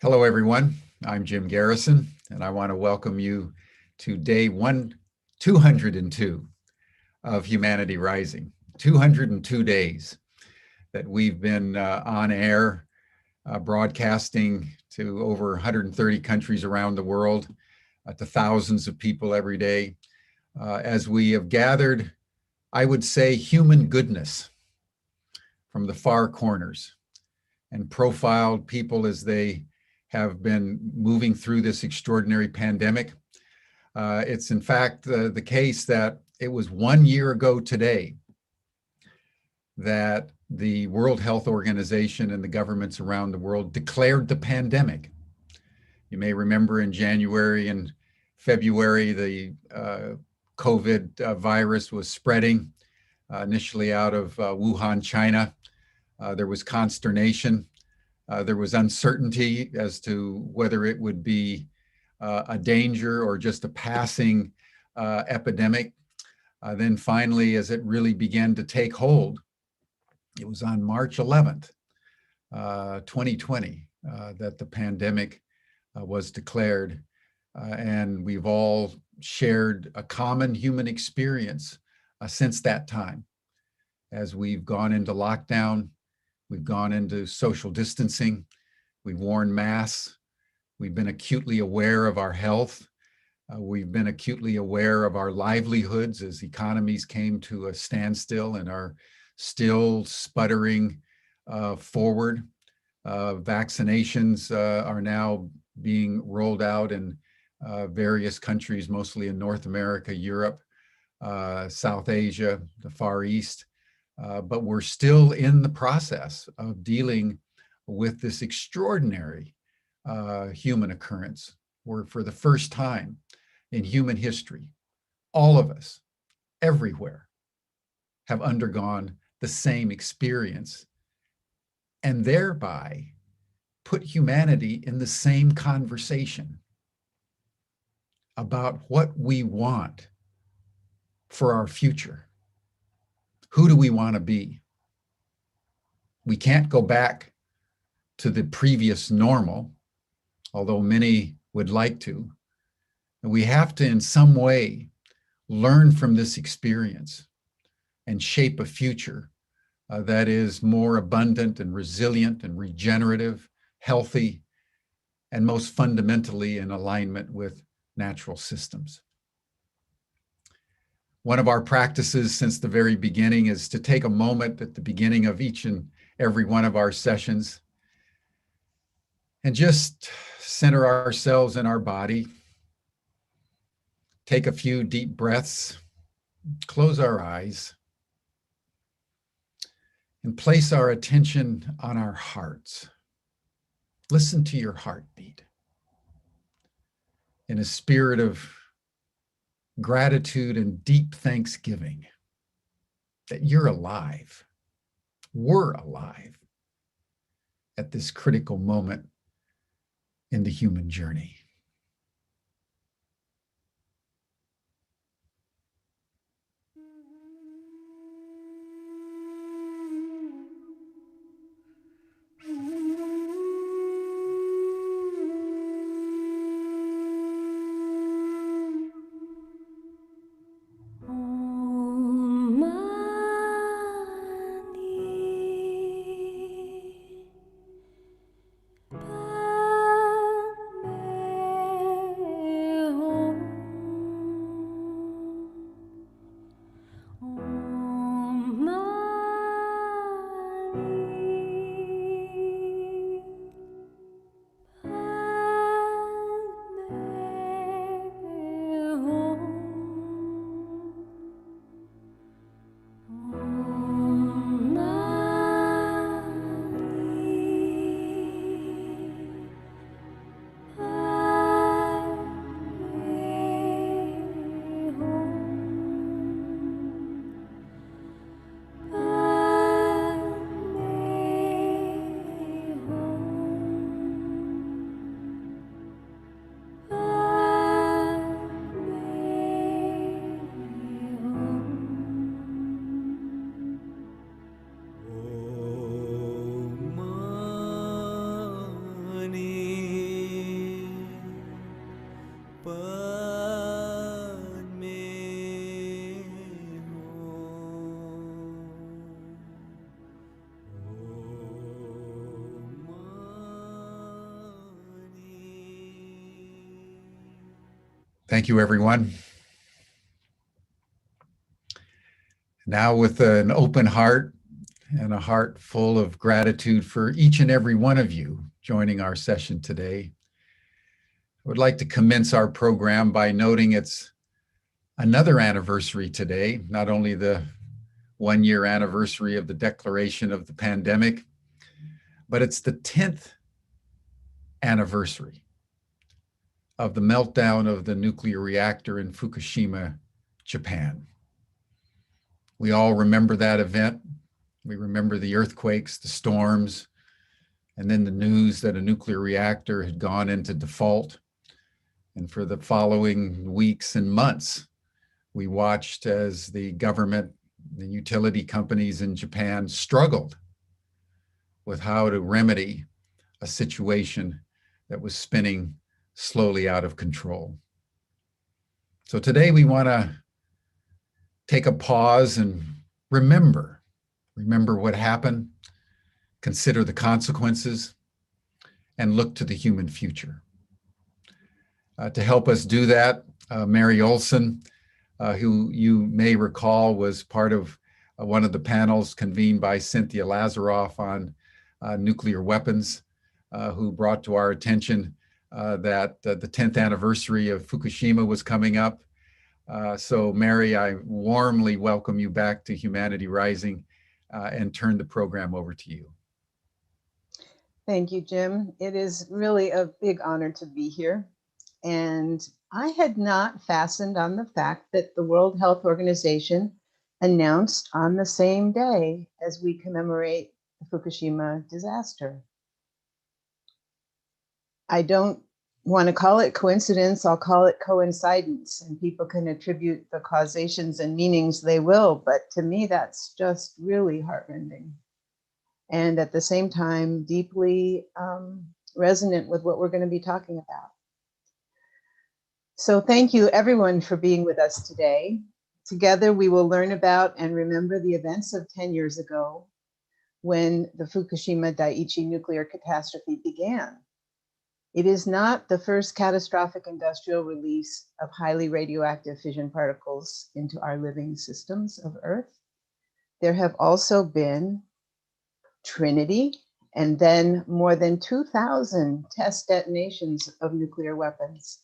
Hello, everyone. I'm Jim Garrison, and I want to welcome you to day 202 of Humanity Rising. 202 days that we've been on air, broadcasting to over 130 countries around the world, to thousands of people every day, as we have gathered, I would say, human goodness from the far corners and profiled people as they have been moving through this extraordinary pandemic. It's in fact the case that it was 1 year ago today that the World Health Organization and the governments around the world declared the pandemic. You may remember in January and February, the COVID virus was spreading initially out of Wuhan, China. There was consternation. There was uncertainty as to whether it would be a danger or just a passing epidemic. Then finally, as it really began to take hold, it was on March 11th, 2020, that the pandemic was declared. And we've all shared a common human experience since that time. As we've gone into lockdown, we've gone into social distancing. We've worn masks. We've been acutely aware of our health. We've been acutely aware of our livelihoods as economies came to a standstill and are still sputtering forward. Vaccinations are now being rolled out in various countries, mostly in North America, Europe, South Asia, the Far East. But we're still in the process of dealing with this extraordinary human occurrence, where for the first time in human history, all of us, everywhere, have undergone the same experience and thereby put humanity in the same conversation about what we want for our future. Who do we want to be? We can't go back to the previous normal, although many would like to. And we have to, in some way, learn from this experience and shape a future that is more abundant and resilient and regenerative, healthy, and most fundamentally in alignment with natural systems. One of our practices since the very beginning is to take a moment at the beginning of each and every one of our sessions and just center ourselves in our body, take a few deep breaths, close our eyes, and place our attention on our hearts. Listen to your heartbeat in a spirit of gratitude and deep thanksgiving that you're alive, we're alive at this critical moment in the human journey. Thank you, everyone. Now, with an open heart and a heart full of gratitude for each and every one of you joining our session today, I would like to commence our program by noting it's another anniversary today, not only the 1-year anniversary of the declaration of the pandemic, but it's the 10th anniversary of the meltdown of the nuclear reactor in Fukushima, Japan. We all remember that event. We remember the earthquakes, the storms, and then the news that a nuclear reactor had gone into default. And for the following weeks and months, we watched as the government, the utility companies in Japan struggled with how to remedy a situation that was spinning slowly out of control. So today we want to take a pause and remember what happened, consider the consequences, and look to the human future. To help us do that, Mary Olson, who you may recall was part of one of the panels convened by Cynthia Lazaroff on nuclear weapons, who brought to our attention that the 10th anniversary of Fukushima was coming up. So Mary, I warmly welcome you back to Humanity Rising and turn the program over to you. Thank you, Jim. It is really a big honor to be here. And I had not fastened on the fact that the World Health Organization announced on the same day as we commemorate the Fukushima disaster. I don't want to call it coincidence, I'll call it coincidence, and people can attribute the causations and meanings they will, but to me that's just really heartrending. And at the same time, deeply resonant with what we're going to be talking about. So thank you everyone for being with us today. Together we will learn about and remember the events of 10 years ago when the Fukushima Daiichi nuclear catastrophe began. It is not the first catastrophic industrial release of highly radioactive fission particles into our living systems of Earth. There have also been Trinity, and then more than 2,000 test detonations of nuclear weapons.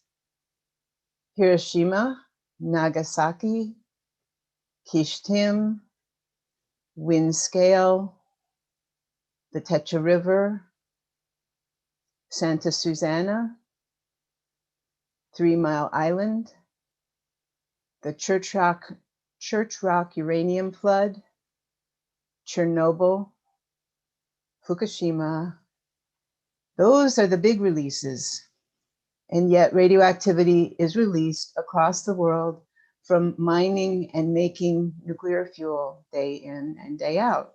Hiroshima, Nagasaki, Kishtim, Windscale, the Techa River, Santa Susana, 3 Mile Island, the Church Rock uranium flood, Chernobyl, Fukushima. Those are the big releases. And yet radioactivity is released across the world from mining and making nuclear fuel day in and day out.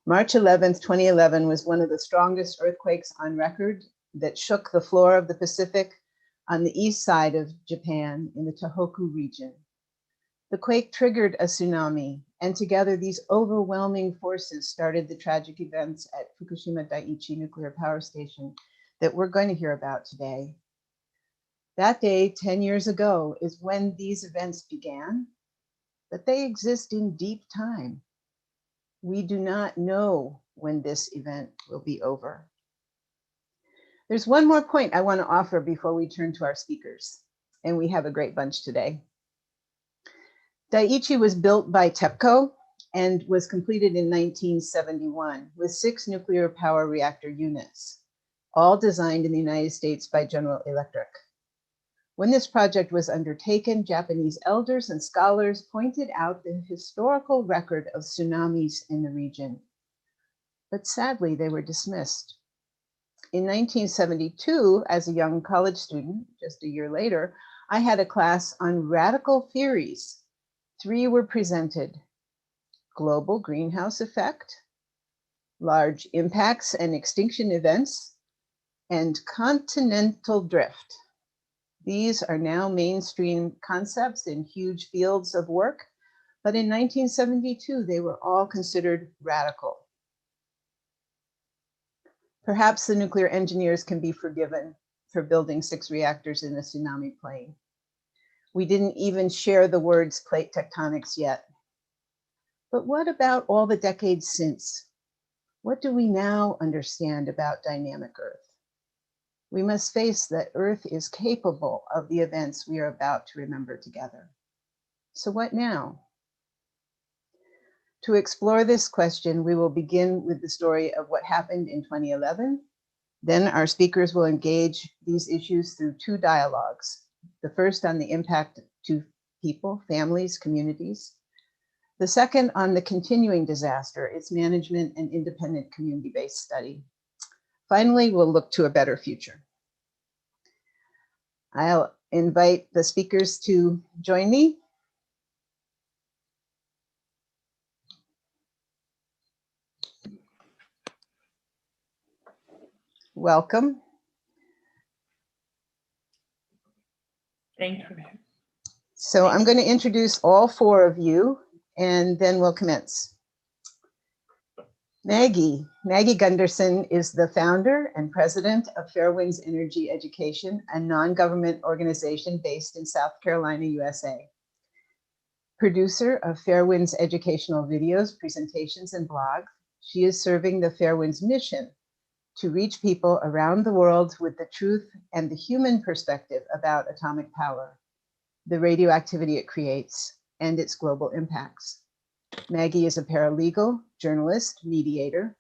March 11th, 2011 was one of the strongest earthquakes on record that shook the floor of the Pacific on the east side of Japan in the Tohoku region. The quake triggered a tsunami, and together these overwhelming forces started the tragic events at Fukushima Daiichi nuclear power station that we're going to hear about today. That day, 10 years ago, is when these events began, but they exist in deep time. We do not know when this event will be over. There's one more point I want to offer before we turn to our speakers, and we have a great bunch today. Daiichi was built by TEPCO and was completed in 1971 with 6 nuclear power reactor units, all designed in the United States by General Electric. When this project was undertaken, Japanese elders and scholars pointed out the historical record of tsunamis in the region, but sadly they were dismissed. In 1972, as a young college student, just a year later, I had a class on radical theories. 3 were presented: global greenhouse effect, large impacts and extinction events, and continental drift. These are now mainstream concepts in huge fields of work, but in 1972, they were all considered radical. Perhaps the nuclear engineers can be forgiven for building 6 reactors in the tsunami plain. We didn't even share the words plate tectonics yet. But what about all the decades since? What do we now understand about dynamic Earth? We must face that Earth is capable of the events we are about to remember together. So what now? To explore this question, we will begin with the story of what happened in 2011. Then our speakers will engage these issues through 2 dialogues. The first on the impact to people, families, communities. The second on the continuing disaster, its management and independent community-based study. Finally, we'll look to a better future. I'll invite the speakers to join me. Welcome. Thank you. So I'm going to introduce all 4 of you, and then we'll commence. Maggie Gundersen is the founder and president of Fairwinds Energy Education, a non-government organization based in South Carolina, USA. Producer of Fairwinds educational videos, presentations, and blogs, she is serving the Fairwinds mission to reach people around the world with the truth and the human perspective about atomic power, the radioactivity it creates, and its global impacts. Maggie is a paralegal, journalist, mediator.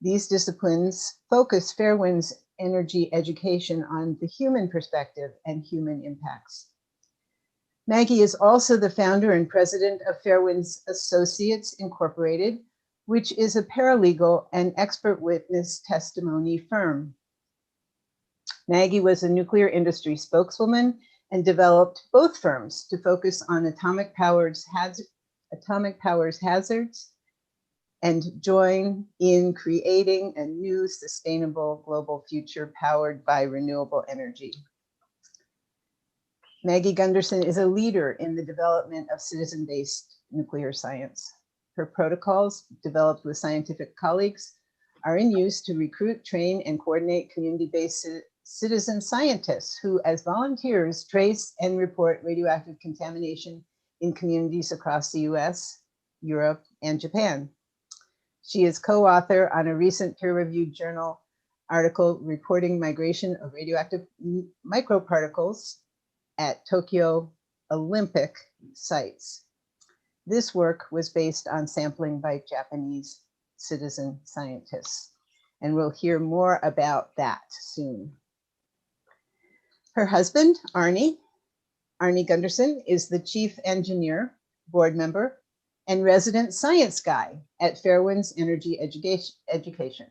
These disciplines focus Fairwinds energy education on the human perspective and human impacts. Maggie is also the founder and president of Fairwinds Associates Incorporated, which is a paralegal and expert witness testimony firm. Maggie was a nuclear industry spokeswoman and developed both firms to focus on atomic powers hazards and join in creating a new sustainable global future powered by renewable energy. Maggie Gundersen is a leader in the development of citizen-based nuclear science. Her protocols, developed with scientific colleagues, are in use to recruit, train, and coordinate community-based citizen scientists who, as volunteers, trace and report radioactive contamination in communities across the US, Europe, and Japan. She is co-author on a recent peer-reviewed journal article reporting migration of radioactive microparticles at Tokyo Olympic sites. This work was based on sampling by Japanese citizen scientists, and we'll hear more about that soon. Her husband, Arnie Gundersen, is the chief engineer, board member, and resident science guy at Fairwinds Energy Education.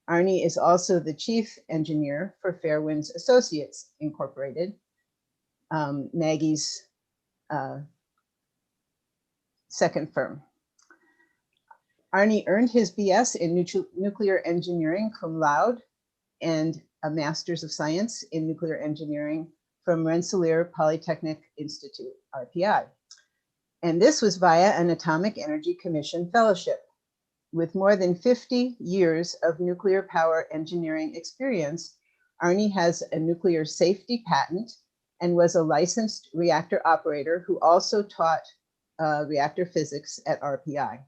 Arnie is also the chief engineer for Fairwinds Associates Incorporated, Maggie's second firm. Arnie earned his BS in nuclear engineering cum laude and a Master's of Science in Nuclear Engineering from Rensselaer Polytechnic Institute, RPI. And this was via an Atomic Energy Commission fellowship. With more than 50 years of nuclear power engineering experience, Arnie has a nuclear safety patent and was a licensed reactor operator who also taught reactor physics at RPI.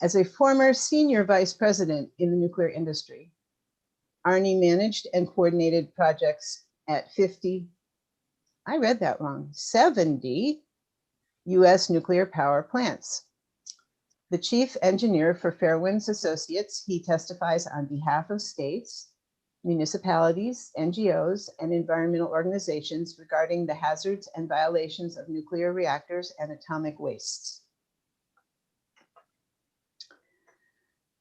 As a former senior vice president in the nuclear industry, Arnie managed and coordinated projects at 70 US nuclear power plants. The chief engineer for Fairwinds Associates, he testifies on behalf of states, municipalities, NGOs, and environmental organizations regarding the hazards and violations of nuclear reactors and atomic wastes.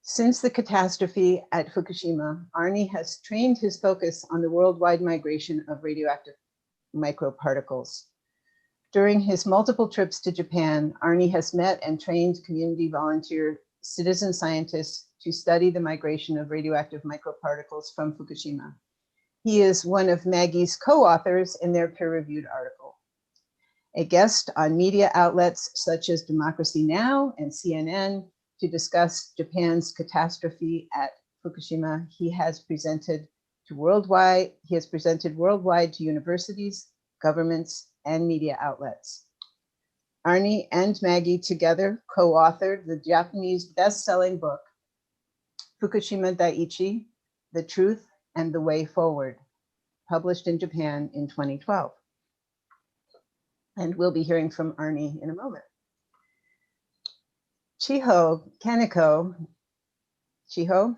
Since the catastrophe at Fukushima, Arnie has trained his focus on the worldwide migration of radioactive microparticles. During his multiple trips to Japan, Arnie has met and trained community volunteer citizen scientists to study the migration of radioactive microparticles from Fukushima. He is one of Maggie's co-authors in their peer-reviewed article. A guest on media outlets such as Democracy Now! And CNN to discuss Japan's catastrophe at Fukushima, he has presented He has presented worldwide to universities, governments, and media outlets. Arnie and Maggie together co-authored the Japanese best-selling book, Fukushima Dai-ichi, The Truth and the Way Forward, published in Japan in 2012. And we'll be hearing from Arnie in a moment. Kaneko, Chiho,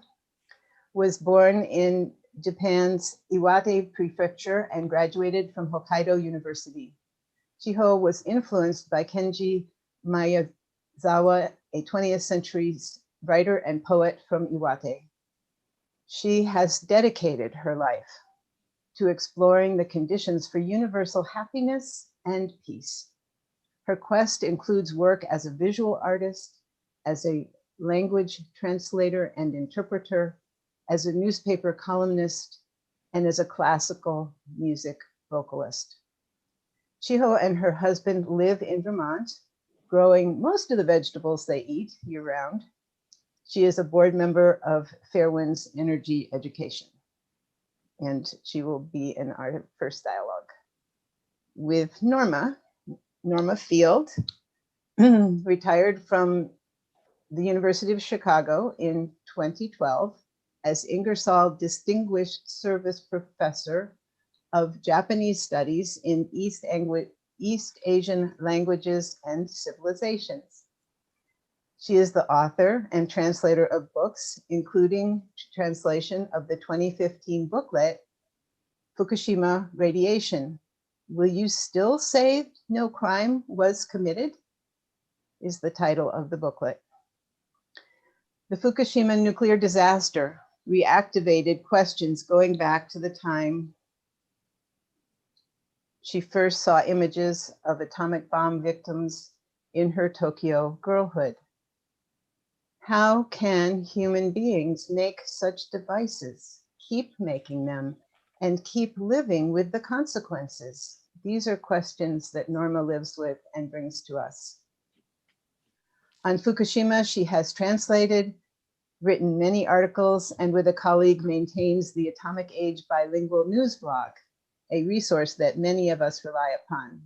was born in Japan's Iwate Prefecture and graduated from Hokkaido University. Chiho was influenced by Kenji Miyazawa, a 20th century writer and poet from Iwate. She has dedicated her life to exploring the conditions for universal happiness and peace. Her quest includes work as a visual artist, as a language translator and interpreter, as a newspaper columnist, and as a classical music vocalist. Chiho and her husband live in Vermont, growing most of the vegetables they eat year-round. She is a board member of Fairwinds Energy Education, and she will be in our first dialogue with Norma Field, retired from the University of Chicago in 2012 as Ingersoll Distinguished Service Professor of Japanese Studies in East Asian Languages and Civilizations. She is the author and translator of books, including translation of the 2015 booklet, Fukushima Radiation. Will You Still Say No Crime Was Committed? Is the title of the booklet. The Fukushima nuclear disaster reactivated questions going back to the time she first saw images of atomic bomb victims in her Tokyo girlhood. How can human beings make such devices, keep making them, and keep living with the consequences? These are questions that Norma lives with and brings to us. On Fukushima, she has translated, written many articles, and with a colleague maintains the Atomic Age Bilingual News blog, a resource that many of us rely upon.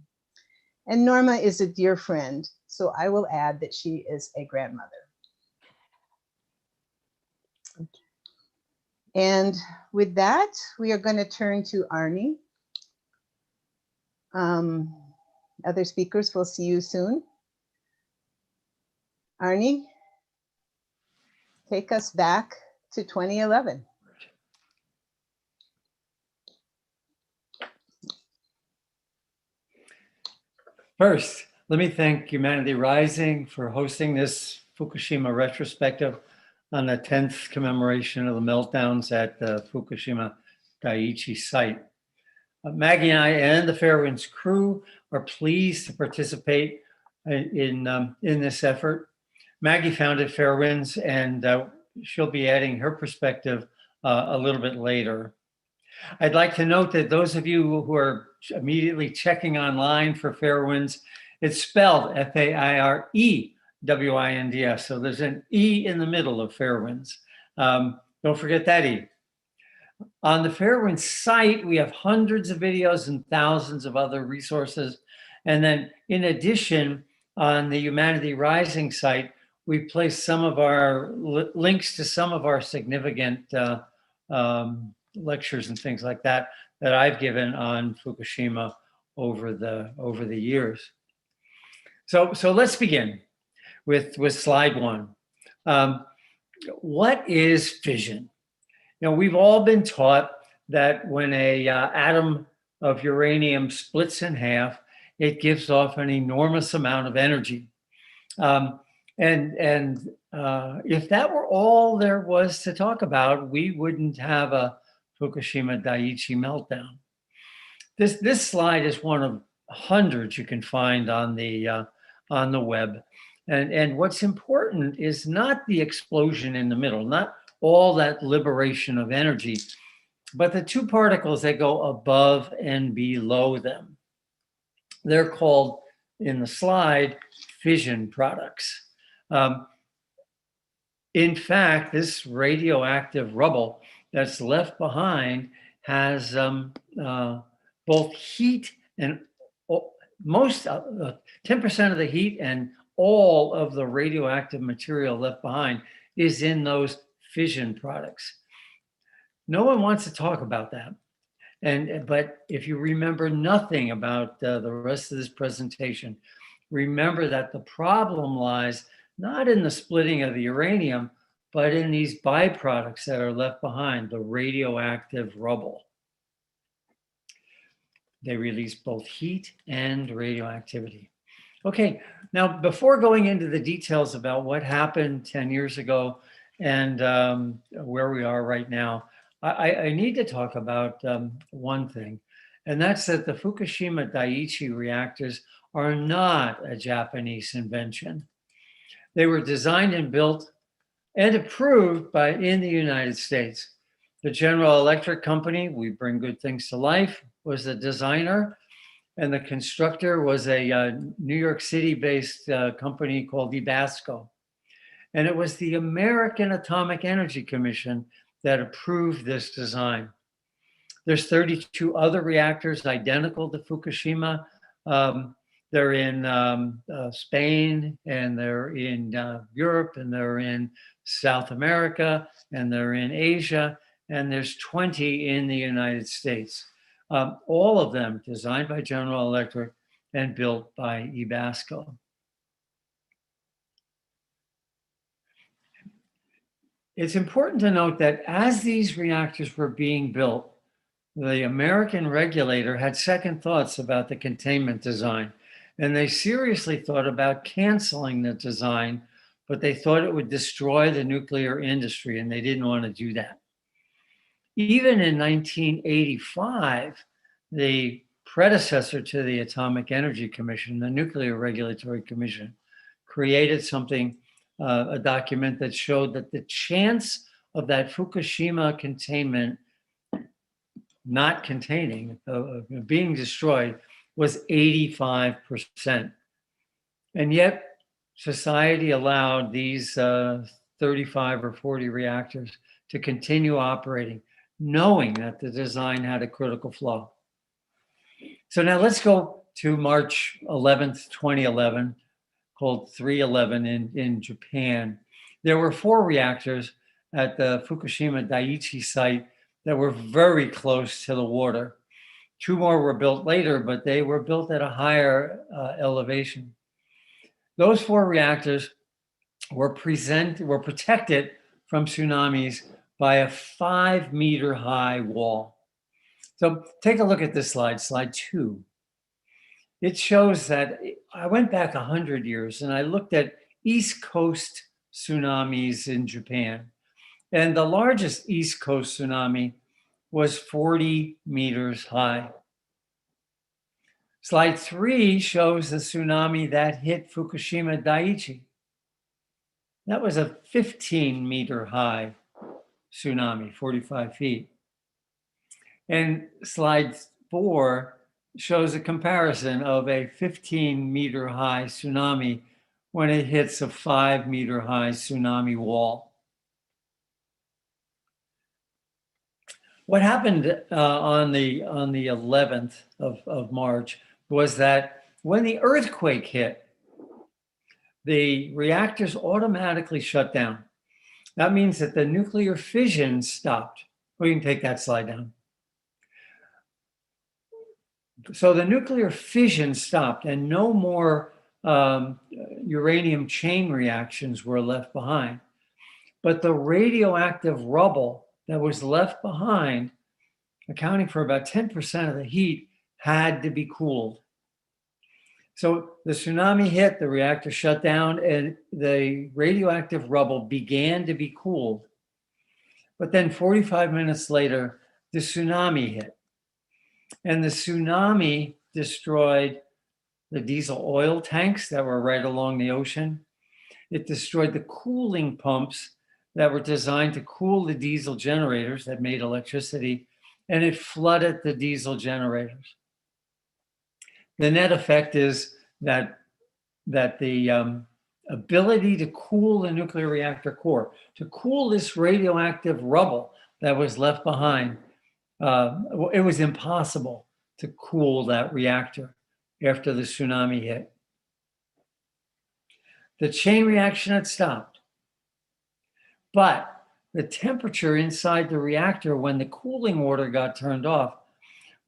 And Norma is a dear friend, so I will add that she is a grandmother. And with that, we are going to turn to Arnie. Other speakers, we'll see you soon. Arnie, take us back to 2011. First, let me thank Humanity Rising for hosting this Fukushima retrospective on the 10th commemoration of the meltdowns at the Fukushima Daiichi site. Maggie and I and the Fairwinds crew are pleased to participate in this effort. Maggie founded Fairwinds, and she'll be adding her perspective a little bit later. I'd like to note that those of you who are immediately checking online for Fairwinds, it's spelled F-A-I-R-E-W-I-N-D-S. So there's an E in the middle of Fairwinds. Don't forget that E. On the Fairwinds site, we have hundreds of videos and thousands of other resources. And then in addition, on the Humanity Rising site, we place some of our links to some of our significant lectures and things like that that I've given on Fukushima over the years. So let's begin with slide one. What is fission? You know, we've all been taught that when a atom of uranium splits in half, it gives off an enormous amount of energy. If that were all there was to talk about, we wouldn't have a Fukushima Daiichi meltdown. This slide is one of hundreds you can find on the web. And what's important is not the explosion in the middle, not all that liberation of energy, but the two particles that go above and below them. They're called, in the slide, fission products. In fact, this radioactive rubble that's left behind has both heat and most 10% of the heat and all of the radioactive material left behind is in those fission products. No one wants to talk about that. But if you remember nothing about the rest of this presentation, remember that the problem lies not in the splitting of the uranium, but in these byproducts that are left behind, the radioactive rubble. They release both heat and radioactivity. Okay, now before going into the details about what happened 10 years ago and where we are right now, I need to talk about one thing, and that's that the Fukushima Daiichi reactors are not a Japanese invention. They were designed and built and approved in the United States. The General Electric Company, we bring good things to life, was the designer, and the constructor was a New York City-based company called TEPCO. And it was the American Atomic Energy Commission that approved this design. There's 32 other reactors identical to Fukushima. They're in Spain, and they're in Europe, and they're in South America, and they're in Asia, and there's 20 in the United States. All of them designed by General Electric and built by TEPCO. It's important to note that as these reactors were being built, the American regulator had second thoughts about the containment design, and they seriously thought about canceling the design, but they thought it would destroy the nuclear industry, and they didn't want to do that. Even in 1985, the predecessor to the Atomic Energy Commission, the Nuclear Regulatory Commission, created something, a document that showed that the chance of that Fukushima containment not containing, being destroyed, was 85%. And yet society allowed these 35 or 40 reactors to continue operating, knowing that the design had a critical flaw. So now let's go to March 11th, 2011, called 311 in Japan. There were 4 reactors at the Fukushima Daiichi site that were very close to the water. 2 more were built later, but they were built at a higher elevation. Those 4 reactors were protected from tsunamis by a 5-meter high wall. So take a look at this slide, slide 2. It shows that I went back 100 years and I looked at East Coast tsunamis in Japan. And the largest East Coast tsunami was 40 meters high. Slide 3 shows the tsunami that hit Fukushima Daiichi. That was a 15-meter high tsunami, 45 feet. And slide 4 shows a comparison of a 15-meter high tsunami when it hits a 5-meter high tsunami wall. What happened on the 11th of March was that when the earthquake hit, the reactors automatically shut down. That means that the nuclear fission stopped. We can take that slide down. So the nuclear fission stopped and no more uranium chain reactions were left behind. But the radioactive rubble that was left behind, accounting for about 10% of the heat, had to be cooled. So the tsunami hit, the reactor shut down, and the radioactive rubble began to be cooled. But then 45 minutes later, the tsunami hit. And the tsunami destroyed the diesel oil tanks that were right along the ocean. It destroyed the cooling pumps that were designed to cool the diesel generators that made electricity, and it flooded the diesel generators. The net effect is that the ability to cool the nuclear reactor core, to cool this radioactive rubble, that was left behind, it was impossible to cool that reactor after the tsunami hit. The chain reaction had stopped, but the temperature inside the reactor when the cooling water got turned off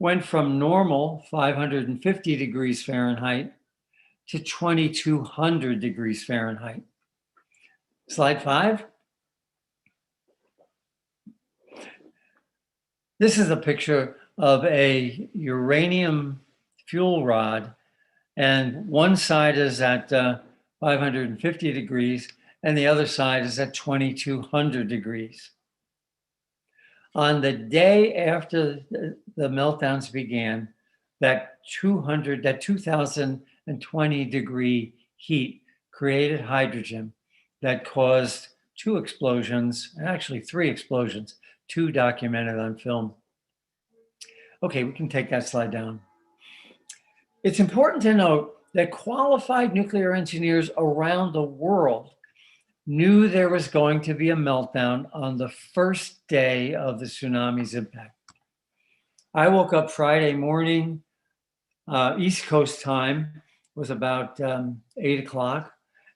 went from normal 550 degrees Fahrenheit to 2200 degrees Fahrenheit. Slide 5. This is a picture of a uranium fuel rod, and one side is at 550 degrees and the other side is at 2200 degrees. On the day after the meltdowns began, that 2020 degree heat created hydrogen that caused 2 explosions, actually 3 explosions, 2 documented on film. Okay, we can take that slide down. It's important to note that qualified nuclear engineers around the world knew there was going to be a meltdown on the first day of the tsunami's impact. I woke up Friday morning, East Coast time, was about 8 o'clock,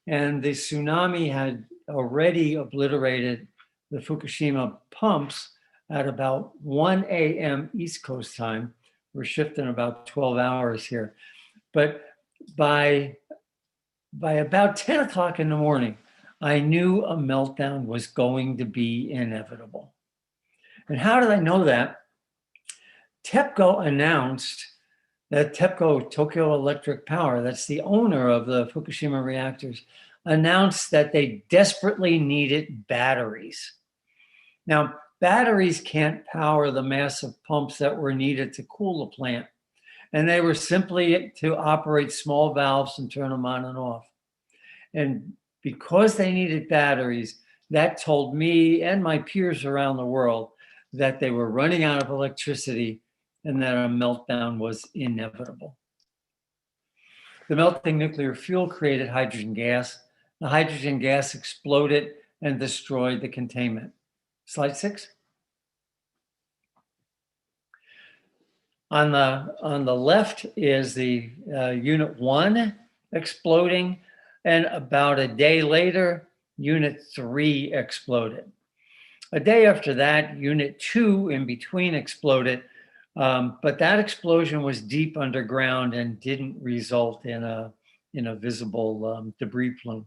and the tsunami had already obliterated the Fukushima pumps at about 1 a.m. East Coast time. We're shifting about 12 hours here. But by about 10 o'clock in the morning, I knew a meltdown was going to be inevitable. And how did I know that? TEPCO announced that TEPCO, Tokyo Electric Power, that's the owner of the Fukushima reactors, announced that they desperately needed batteries. Now, batteries can't power the massive pumps that were needed to cool the plant. And they were simply to operate small valves and turn them on and off. And because they needed batteries, that told me and my peers around the world that they were running out of electricity and that a meltdown was inevitable. The melting nuclear fuel created hydrogen gas. The hydrogen gas exploded and destroyed the containment. Slide 6. On the left is the Unit 1 exploding, and about a day later, Unit 3 exploded. A day after that, Unit 2 in between exploded, but that explosion was deep underground and didn't result in a visible debris plume.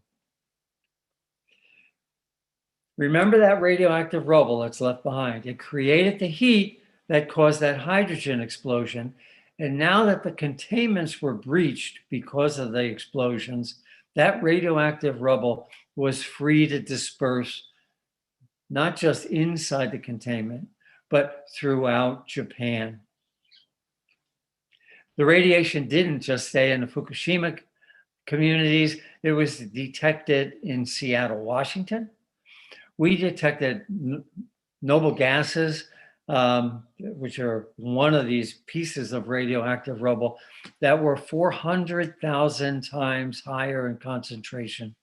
Remember that radioactive rubble that's left behind. It created the heat that caused that hydrogen explosion. And now that the containments were breached because of the explosions, that radioactive rubble was free to disperse, not just inside the containment, but throughout Japan. The radiation didn't just stay in the Fukushima communities. It was detected in Seattle, Washington. We detected noble gases, which are one of these pieces of radioactive rubble that were 400,000 times higher in concentration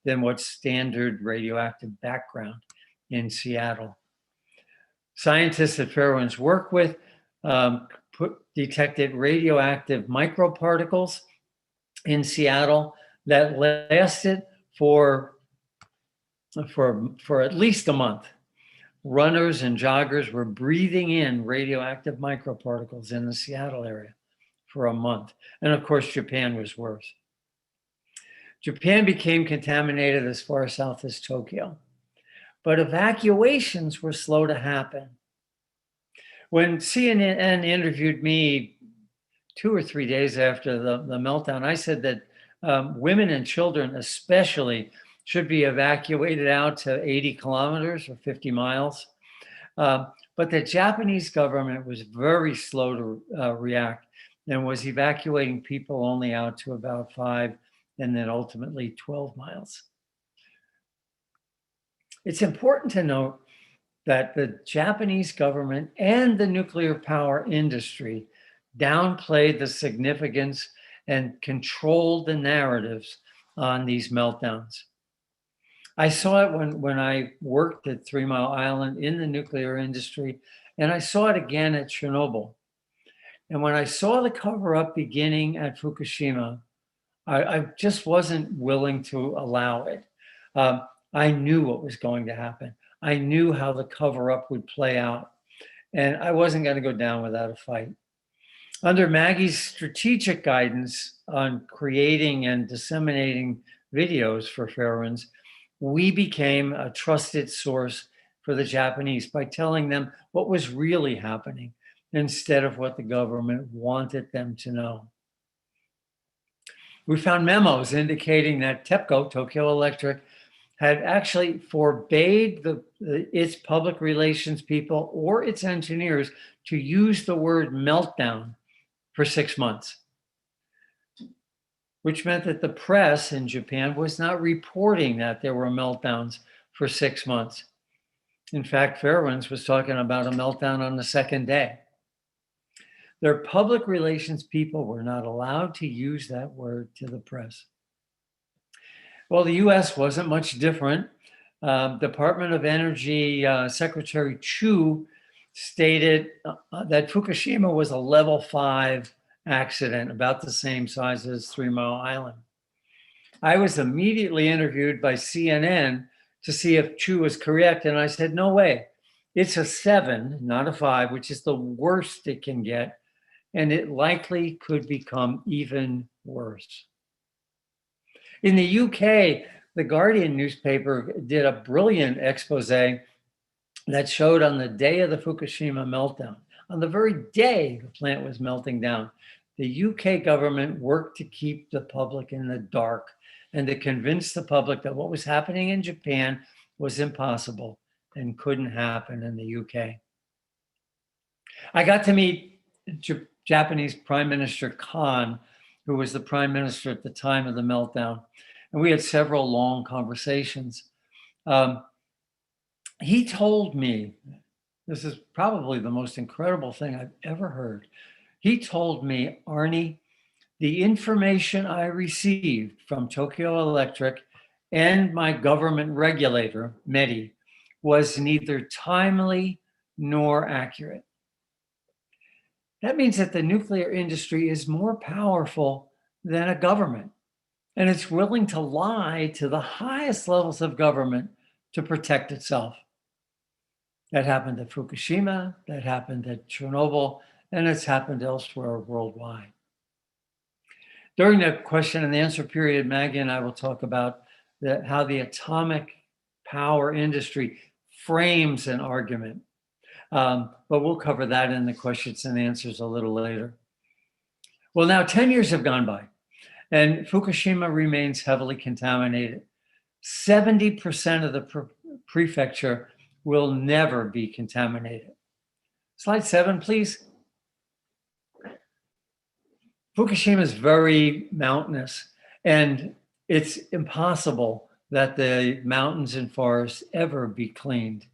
than what's standard radioactive background in Seattle. Scientists that Fairwinds work with detected radioactive microparticles in Seattle that lasted for at least a month. Runners and joggers were breathing in radioactive microparticles in the Seattle area for a month. And of course, Japan was worse. Japan became contaminated as far south as Tokyo, but evacuations were slow to happen. When CNN interviewed me 2 or 3 days after the meltdown, I said that women and children especially should be evacuated out to 80 kilometers or 50 miles. But the Japanese government was very slow to react and was evacuating people only out to about 5 and then ultimately 12 miles. It's important to note that the Japanese government and the nuclear power industry downplayed the significance and controlled the narratives on these meltdowns. I saw it when I worked at 3 Mile Island in the nuclear industry, and I saw it again at Chernobyl. And when I saw the cover up beginning at Fukushima, I just wasn't willing to allow it. I knew what was going to happen. I knew how the cover up would play out, and I wasn't going to go down without a fight. Under Maggie's strategic guidance on creating and disseminating videos for Fairwinds, we became a trusted source for the Japanese by telling them what was really happening instead of what the government wanted them to know. We found memos indicating that TEPCO, Tokyo Electric, had actually forbade its public relations people or its engineers to use the word meltdown for 6 months, which meant that the press in Japan was not reporting that there were meltdowns for 6 months. In fact, Fairwinds was talking about a meltdown on the second day. Their public relations people were not allowed to use that word to the press. Well, the US wasn't much different. Department of Energy Secretary Chu stated that Fukushima was a level 5 accident, about the same size as 3 Mile Island. I was immediately interviewed by CNN to see if Chu was correct, and I said, no way. It's a 7, not a 5, which is the worst it can get, and it likely could become even worse. In the UK, the Guardian newspaper did a brilliant expose that showed on the day of the Fukushima meltdown, on the very day the plant was melting down, the UK government worked to keep the public in the dark and to convince the public that what was happening in Japan was impossible and couldn't happen in the UK. I got to meet Japanese Prime Minister Kan, who was the prime minister at the time of the meltdown, and we had several long conversations. He told me, this is probably the most incredible thing I've ever heard. He told me, Arnie, the information I received from Tokyo Electric and my government regulator, METI, was neither timely nor accurate. That means that the nuclear industry is more powerful than a government, and it's willing to lie to the highest levels of government to protect itself. That happened at Fukushima, that happened at Chernobyl, and it's happened elsewhere worldwide. During the question and answer period, Maggie and I will talk about how the atomic power industry frames an argument. But we'll cover that in the questions and answers a little later. Well, now 10 years have gone by, and Fukushima remains heavily contaminated. 70% of the prefecture will never be contaminated. Slide 7, please. Fukushima is very mountainous, and it's impossible that the mountains and forests ever be cleaned.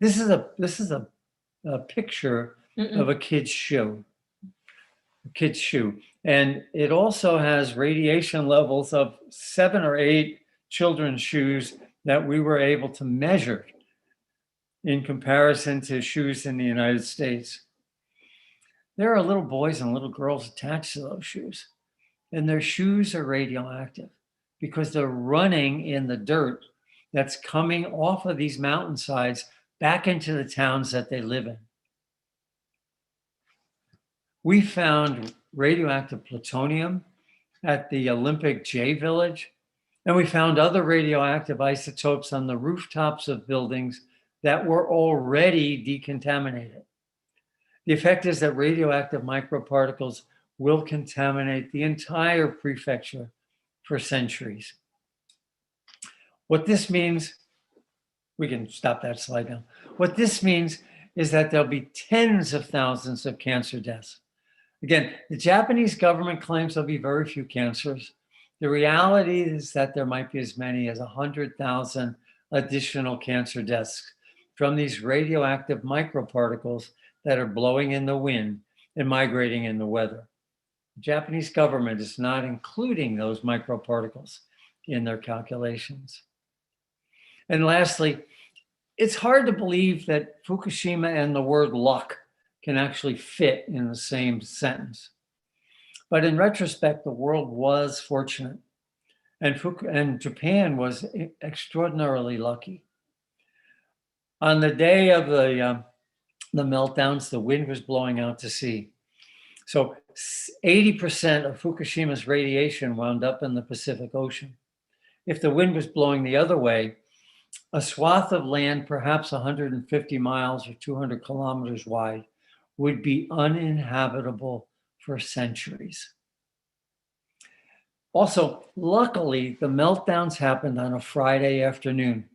This is a picture of a kid's shoe. And it also has radiation levels of 7 or 8 children's shoes that we were able to measure in comparison to shoes in the United States. There are little boys and little girls attached to those shoes, and their shoes are radioactive because they're running in the dirt that's coming off of these mountainsides back into the towns that they live in. We found radioactive plutonium at the Olympic J Village, and we found other radioactive isotopes on the rooftops of buildings that were already decontaminated. The effect is that radioactive microparticles will contaminate the entire prefecture for centuries. What this means, we can stop that slide now. What this means is that there'll be tens of thousands of cancer deaths. Again, the Japanese government claims there'll be very few cancers. The reality is that there might be as many as 100,000 additional cancer deaths from these radioactive microparticles that are blowing in the wind and migrating in the weather. The Japanese government is not including those microparticles in their calculations. And lastly, it's hard to believe that Fukushima and the word luck can actually fit in the same sentence. But in retrospect, the world was fortunate, and Japan was extraordinarily lucky. On the day of the meltdowns, the wind was blowing out to sea. So 80% of Fukushima's radiation wound up in the Pacific Ocean. If the wind was blowing the other way, a swath of land, perhaps 150 miles or 200 kilometers wide, would be uninhabitable for centuries. Also, luckily, the meltdowns happened on a Friday afternoon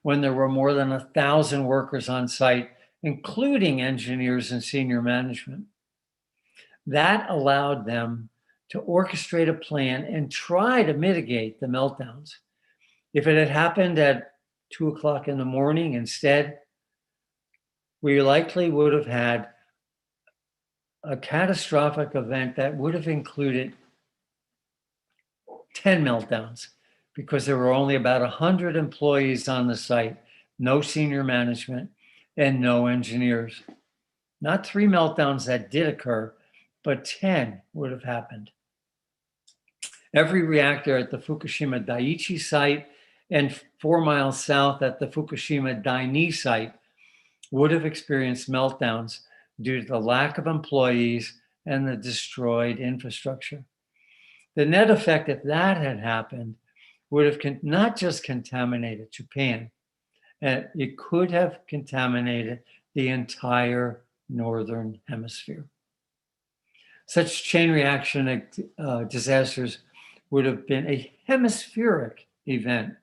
when there were more than 1,000 workers on site, including engineers and senior management. That allowed them to orchestrate a plan and try to mitigate the meltdowns. If it had happened at 2 o'clock in the morning instead, we likely would have had a catastrophic event that would have included 10 meltdowns because there were only about 100 employees on the site, no senior management, and no engineers. Not 3 meltdowns that did occur, but 10 would have happened. Every reactor at the Fukushima Daiichi site and 4 miles south at the Fukushima Dai-ichi site would have experienced meltdowns due to the lack of employees and the destroyed infrastructure. The net effect, if that had happened, would have not just contaminated Japan, it could have contaminated the entire northern hemisphere. Such chain reaction disasters would have been a hemispheric event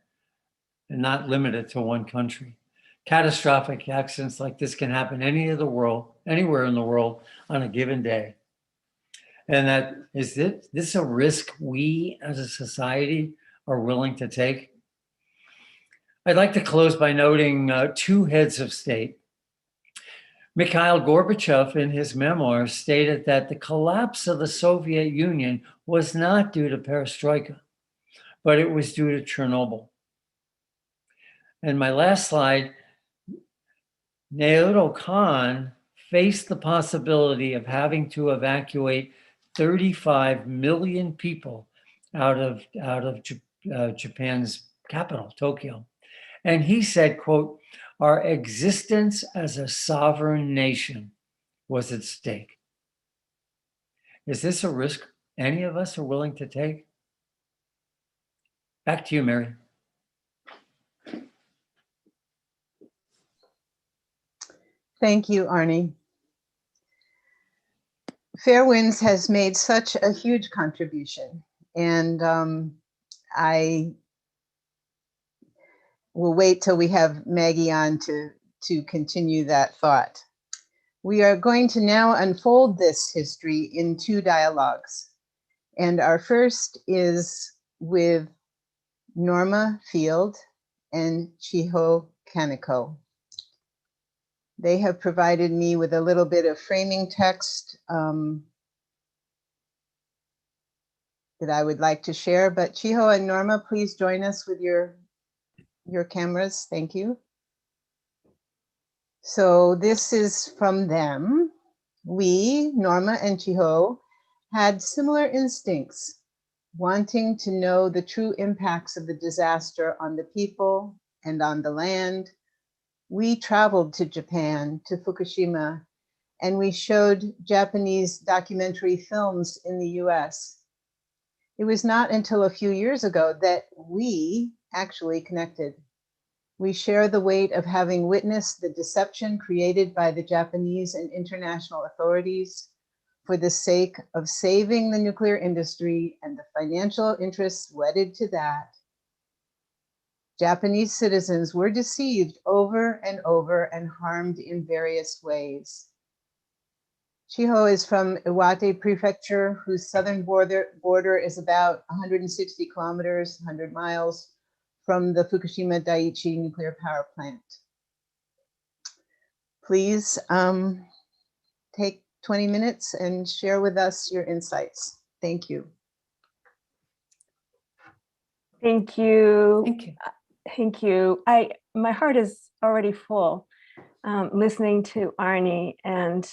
and not limited to one country. Catastrophic accidents like this can happen anywhere in the world on a given day. And is this a risk we as a society are willing to take? I'd like to close by noting 2 heads of state. Mikhail Gorbachev, in his memoirs, stated that the collapse of the Soviet Union was not due to perestroika, but it was due to Chernobyl. And my last slide, Naoto Kan faced the possibility of having to evacuate 35 million people out of Japan's capital, Tokyo. And he said, quote, "Our existence as a sovereign nation was at stake." Is this a risk any of us are willing to take? Back to you, Mary. Thank you, Arnie. Fair Winds has made such a huge contribution, and I will wait till we have Maggie on to continue that thought. We are going to now unfold this history in 2 dialogues. And our first is with Norma Field and Chiho Kaneko. They have provided me with a little bit of framing text that I would like to share, but Chiho and Norma, please join us with your cameras. Thank you. So this is from them. We, Norma and Chiho, had similar instincts, wanting to know the true impacts of the disaster on the people and on the land. We traveled to Japan, to Fukushima, and we showed Japanese documentary films in the US. It was not until a few years ago that we actually connected. We share the weight of having witnessed the deception created by the Japanese and international authorities for the sake of saving the nuclear industry and the financial interests wedded to that. Japanese citizens were deceived over and over and harmed in various ways. Chiho is from Iwate Prefecture, whose southern border is about 160 kilometers, 100 miles from the Fukushima Daiichi nuclear power plant. Please take 20 minutes and share with us your insights. Thank you. Thank you. Thank you. Thank you. My heart is already full listening to Arnie, and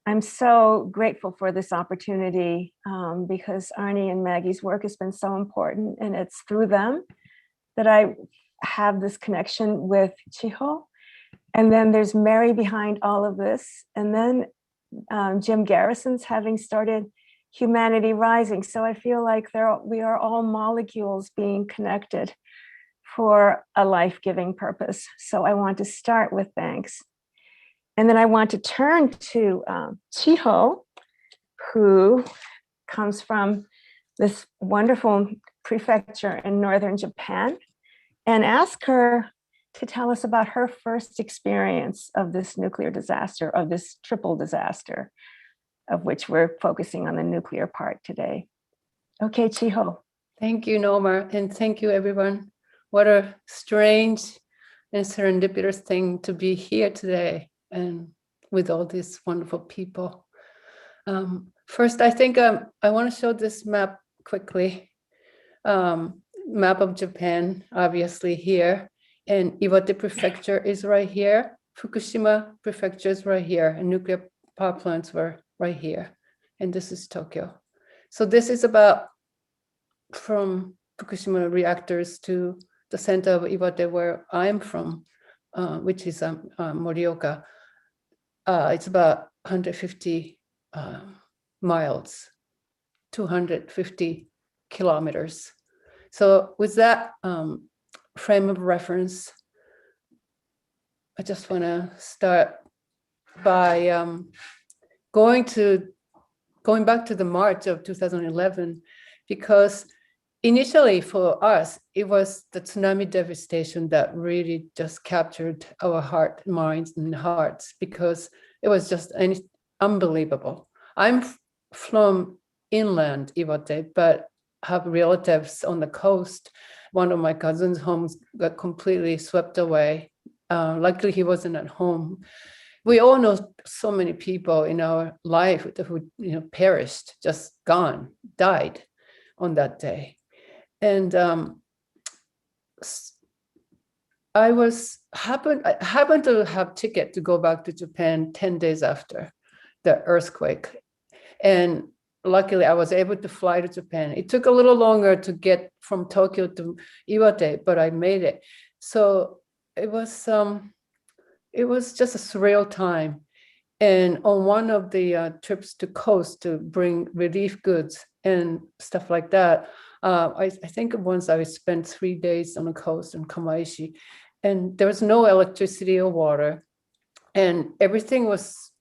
I'm so grateful for this opportunity because Arnie and Maggie's work has been so important, and it's through them that I have this connection with Chiho. And then there's Mary behind all of this, and then Jim Garrison's having started Humanity Rising. So I feel like we are all molecules being connected for a life-giving purpose. So I want to start with thanks. And then I want to turn to Chiho, who comes from this wonderful prefecture in northern Japan, and ask her to tell us about her first experience of this nuclear disaster, of this triple disaster, of which we're focusing on the nuclear part today. Okay, Chiho. Thank you, Norma, and thank you, everyone. What a strange and serendipitous thing to be here today and with all these wonderful people. First, I think I want to show this map quickly. Map of Japan, obviously here, and Iwate Prefecture is right here. Fukushima Prefecture is right here, and nuclear power plants were right here. And this is Tokyo. So this is about from Fukushima reactors to the center of Iwate, where I'm from, which is Morioka. It's about 150 miles, 250 kilometers. So with that frame of reference, I just want to start by going back to the March of 2011, because initially for us, it was the tsunami devastation that really just captured our minds and hearts, because it was just unbelievable. I'm from inland Iwate, but have relatives on the coast. One of my cousin's homes got completely swept away. Luckily, he wasn't at home. We all know so many people in our life who perished, just gone, died on that day. And I happened to have ticket to go back to Japan 10 days after the earthquake. And luckily, I was able to fly to Japan. It took a little longer to get from Tokyo to Iwate, but I made it. So it was just a surreal time. And on one of the trips to coast to bring relief goods and stuff like that, I think once I spent 3 days on the coast in Kamaishi, and there was no electricity or water, and everything was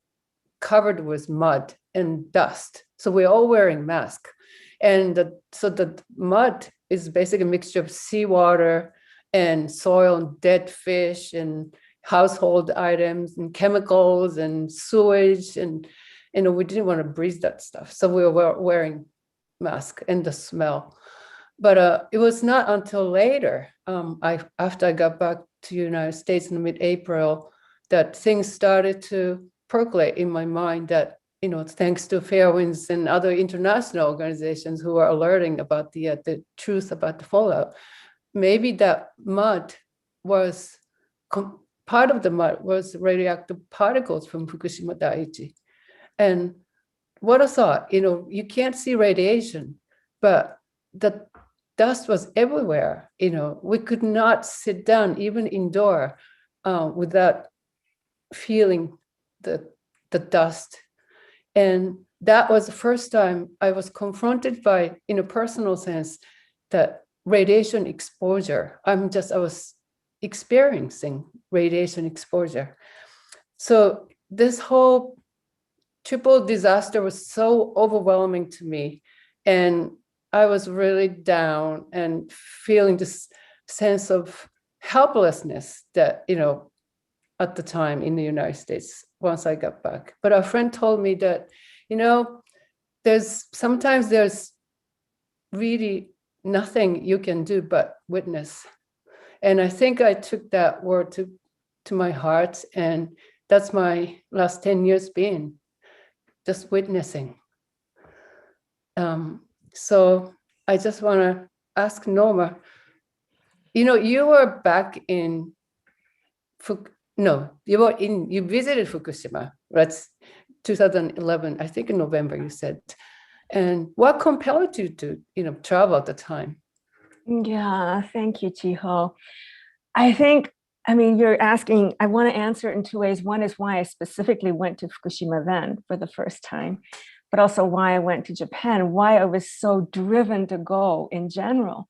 covered with mud and dust. So we're all wearing masks. And so the mud is basically a mixture of seawater and soil and dead fish and household items and chemicals and sewage. And we didn't want to breathe that stuff. So we were wearing masks and the smell. But it was not until later, after I got back to the United States in mid-April, that things started to percolate in my mind that, thanks to Fairwinds and other international organizations who are alerting about the truth about the fallout, maybe that mud was, part of the mud was radioactive particles from Fukushima Daiichi. And what a thought, you can't see radiation, but the dust was everywhere. We could not sit down, even indoor, without feeling the dust. And that was the first time I was confronted by, in a personal sense, that radiation exposure. I was experiencing radiation exposure. So this whole triple disaster was so overwhelming to me. And I was really down and feeling this sense of helplessness that, at the time in the United States, once I got back. But a friend told me that, sometimes there's really nothing you can do but witness. And I think I took that word to my heart, and that's my last 10 years been, just witnessing. So I just want to ask Norma, You were back in you visited Fukushima. That's 2011, I think in November, you said. And what compelled you to, travel at the time? Yeah, thank you, Chiho. You're asking, I want to answer it in two ways. One is why I specifically went to Fukushima then for the first time, but also why I went to Japan, why I was so driven to go in general.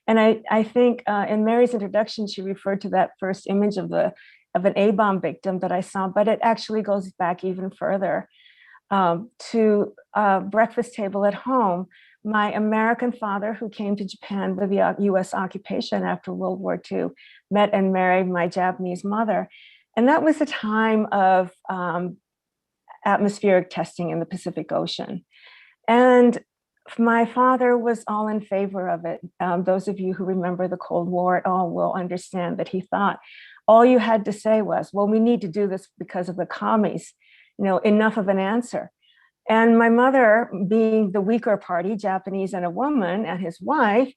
And I think in Mary's introduction, she referred to that first image of an A-bomb victim that I saw, but it actually goes back even further to a breakfast table at home. My American father, who came to Japan with the US occupation after World War II, met and married my Japanese mother. And that was a time of atmospheric testing in the Pacific Ocean. And my father was all in favor of it. Those of you who remember the Cold War at all will understand that he thought all you had to say was, well, we need to do this because of the commies, enough of an answer. And my mother, being the weaker party, Japanese and a woman, and his wife,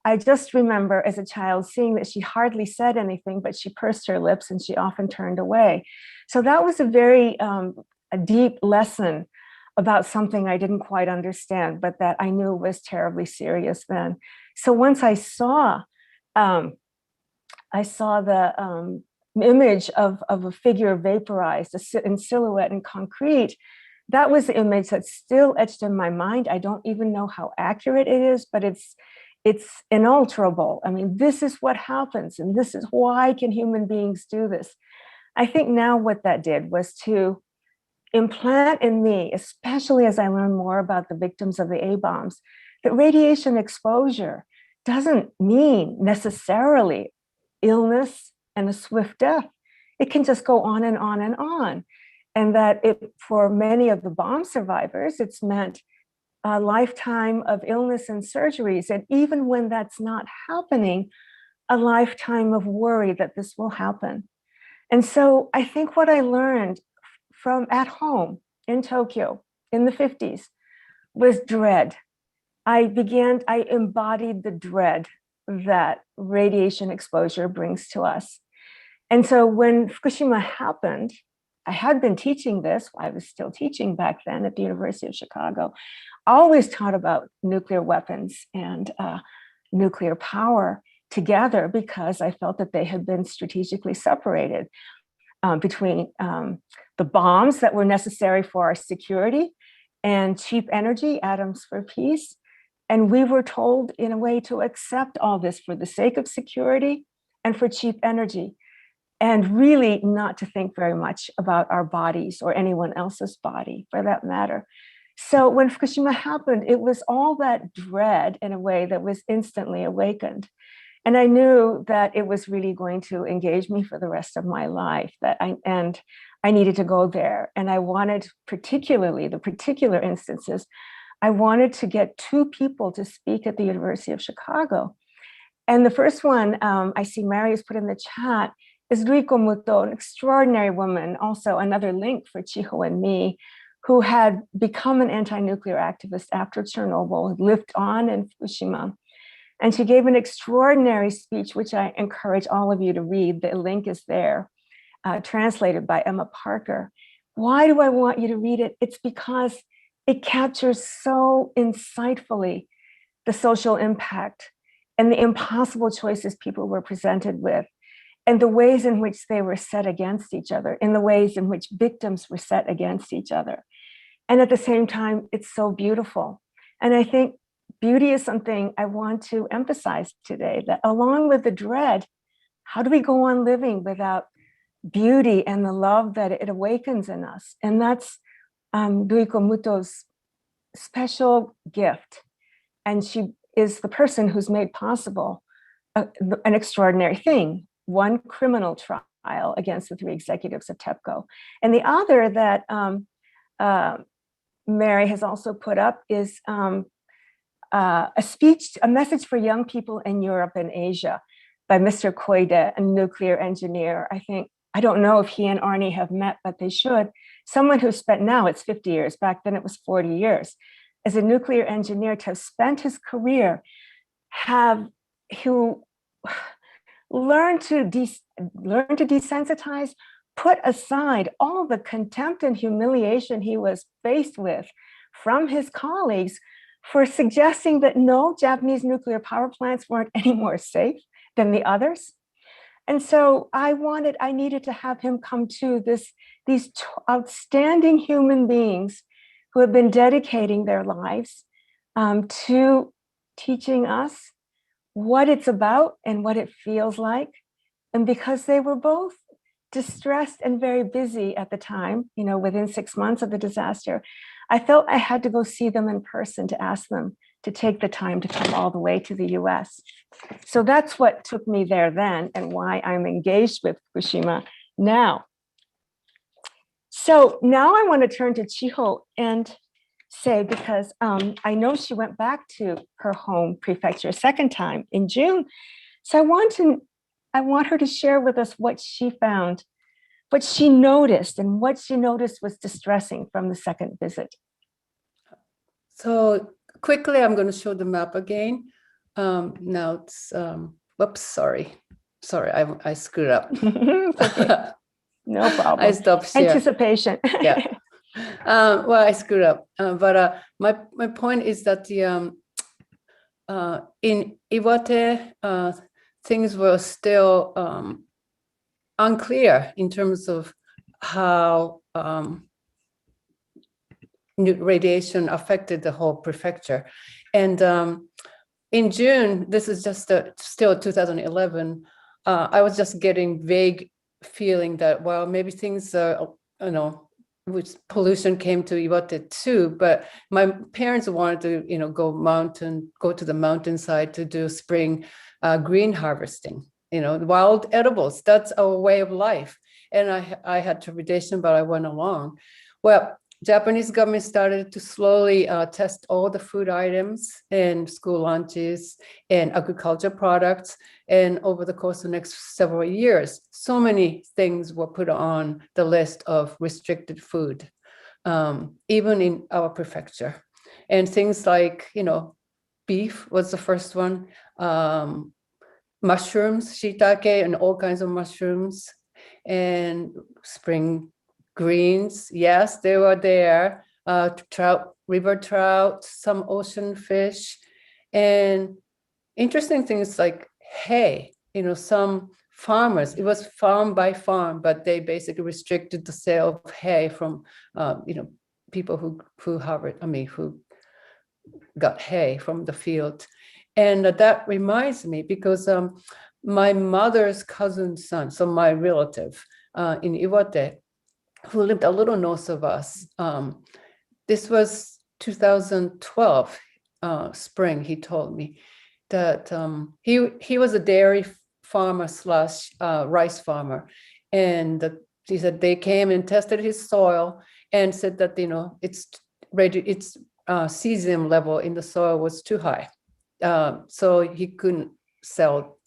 I just remember as a child seeing that she hardly said anything, but she pursed her lips and she often turned away. So that was a very a deep lesson about something I didn't quite understand, but that I knew was terribly serious then. So once I saw the image of a figure vaporized in silhouette and concrete, that was the image that's still etched in my mind. I don't even know how accurate it is, but it's inalterable. I mean, this is what happens, and this is why can human beings do this. I think now what that did was to implant in me, especially as I learned more about the victims of the A-bombs, that radiation exposure doesn't mean necessarily illness and a swift death. It can just go on and on and on. And that for many of the bomb survivors, it's meant a lifetime of illness and surgeries. And even when that's not happening, a lifetime of worry that this will happen. And so I think what I learned from at home in Tokyo in the 50s was dread. I embodied the dread that radiation exposure brings to us. And so when Fukushima happened, I had been teaching this, I was still teaching back then at the University of Chicago, always taught about nuclear weapons and nuclear power together because I felt that they had been strategically separated between the bombs that were necessary for our security and cheap energy, atoms for peace. And we were told in a way to accept all this for the sake of security and for cheap energy, and really not to think very much about our bodies or anyone else's body for that matter. So when Fukushima happened, it was all that dread in a way that was instantly awakened. And I knew that it was really going to engage me for the rest of my life, and I needed to go there. And I wanted, particularly the particular instances, I wanted to get two people to speak at the University of Chicago. And the first one, I see Mary has put in the chat, is Riko Muto, an extraordinary woman, also another link for Chiho and me, who had become an anti-nuclear activist after Chernobyl, had lived on in Fukushima. And she gave an extraordinary speech, which I encourage all of you to read. The link is there, translated by Emma Parker. Why do I want you to read it? It's because it captures so insightfully the social impact and the impossible choices people were presented with, and the ways in which they were set against each other, in the ways in which victims were set against each other. And at the same time, it's so beautiful. And I think beauty is something I want to emphasize today, that along with the dread, how do we go on living without beauty and the love that it awakens in us? And that's Riko Muto's special gift. And she is the person who's made possible an extraordinary thing, one criminal trial against the three executives of TEPCO. And the other that Mary has also put up is a message for young people in Europe and Asia by Mr. Koide, a nuclear engineer. I don't know if he and Arnie have met, but they should. Someone who spent, now it's 50 years, back then it was 40 years, as a nuclear engineer, to have spent his career, who learn to desensitize, put aside all the contempt and humiliation he was faced with from his colleagues for suggesting that no, Japanese nuclear power plants weren't any more safe than the others. And so I needed to have him come to these outstanding human beings who have been dedicating their lives to teaching us what it's about and what it feels like. And because they were both distressed and very busy at the time, within 6 months of the disaster, I felt I had to go see them in person to ask them to take the time to come all the way to the US. So that's what took me there then and why I'm engaged with Fukushima now. So now I want to turn to Chiho and say, because I know she went back to her home prefecture a second time in June. So I want her to share with us what she found, what she noticed, and what she noticed was distressing from the second visit. So quickly, I'm going to show the map again. Now it's, whoops, sorry, I screwed up. Okay. No problem. I stopped sharing. Anticipation. Yeah. Well, I screwed up. But my point is that in Iwate, things were still unclear in terms of how radiation affected the whole prefecture. And in June, this is just still 2011, I was just getting vague feeling that, well, maybe things are, which pollution came to Iwate too, but my parents wanted to, go to the mountainside to do spring green harvesting, wild edibles. That's our way of life. And I had trepidation, but I went along. Well, Japanese government started to slowly test all the food items and school lunches and agriculture products. And over the course of the next several years, so many things were put on the list of restricted food, even in our prefecture. And things like, beef was the first one, mushrooms, shiitake, and all kinds of mushrooms, and spring greens, yes, they were there. Trout, river trout, some ocean fish, and interesting things like hay. Some farmers, it was farm by farm, but they basically restricted the sale of hay from, people who got hay from the field. And that reminds me, because my mother's cousin's son, so my relative in Iwate, who lived a little north of us. This was 2012 spring. He told me that he was a dairy farmer / rice farmer, and he said they came and tested his soil and said that its cesium level in the soil was too high, so he couldn't sell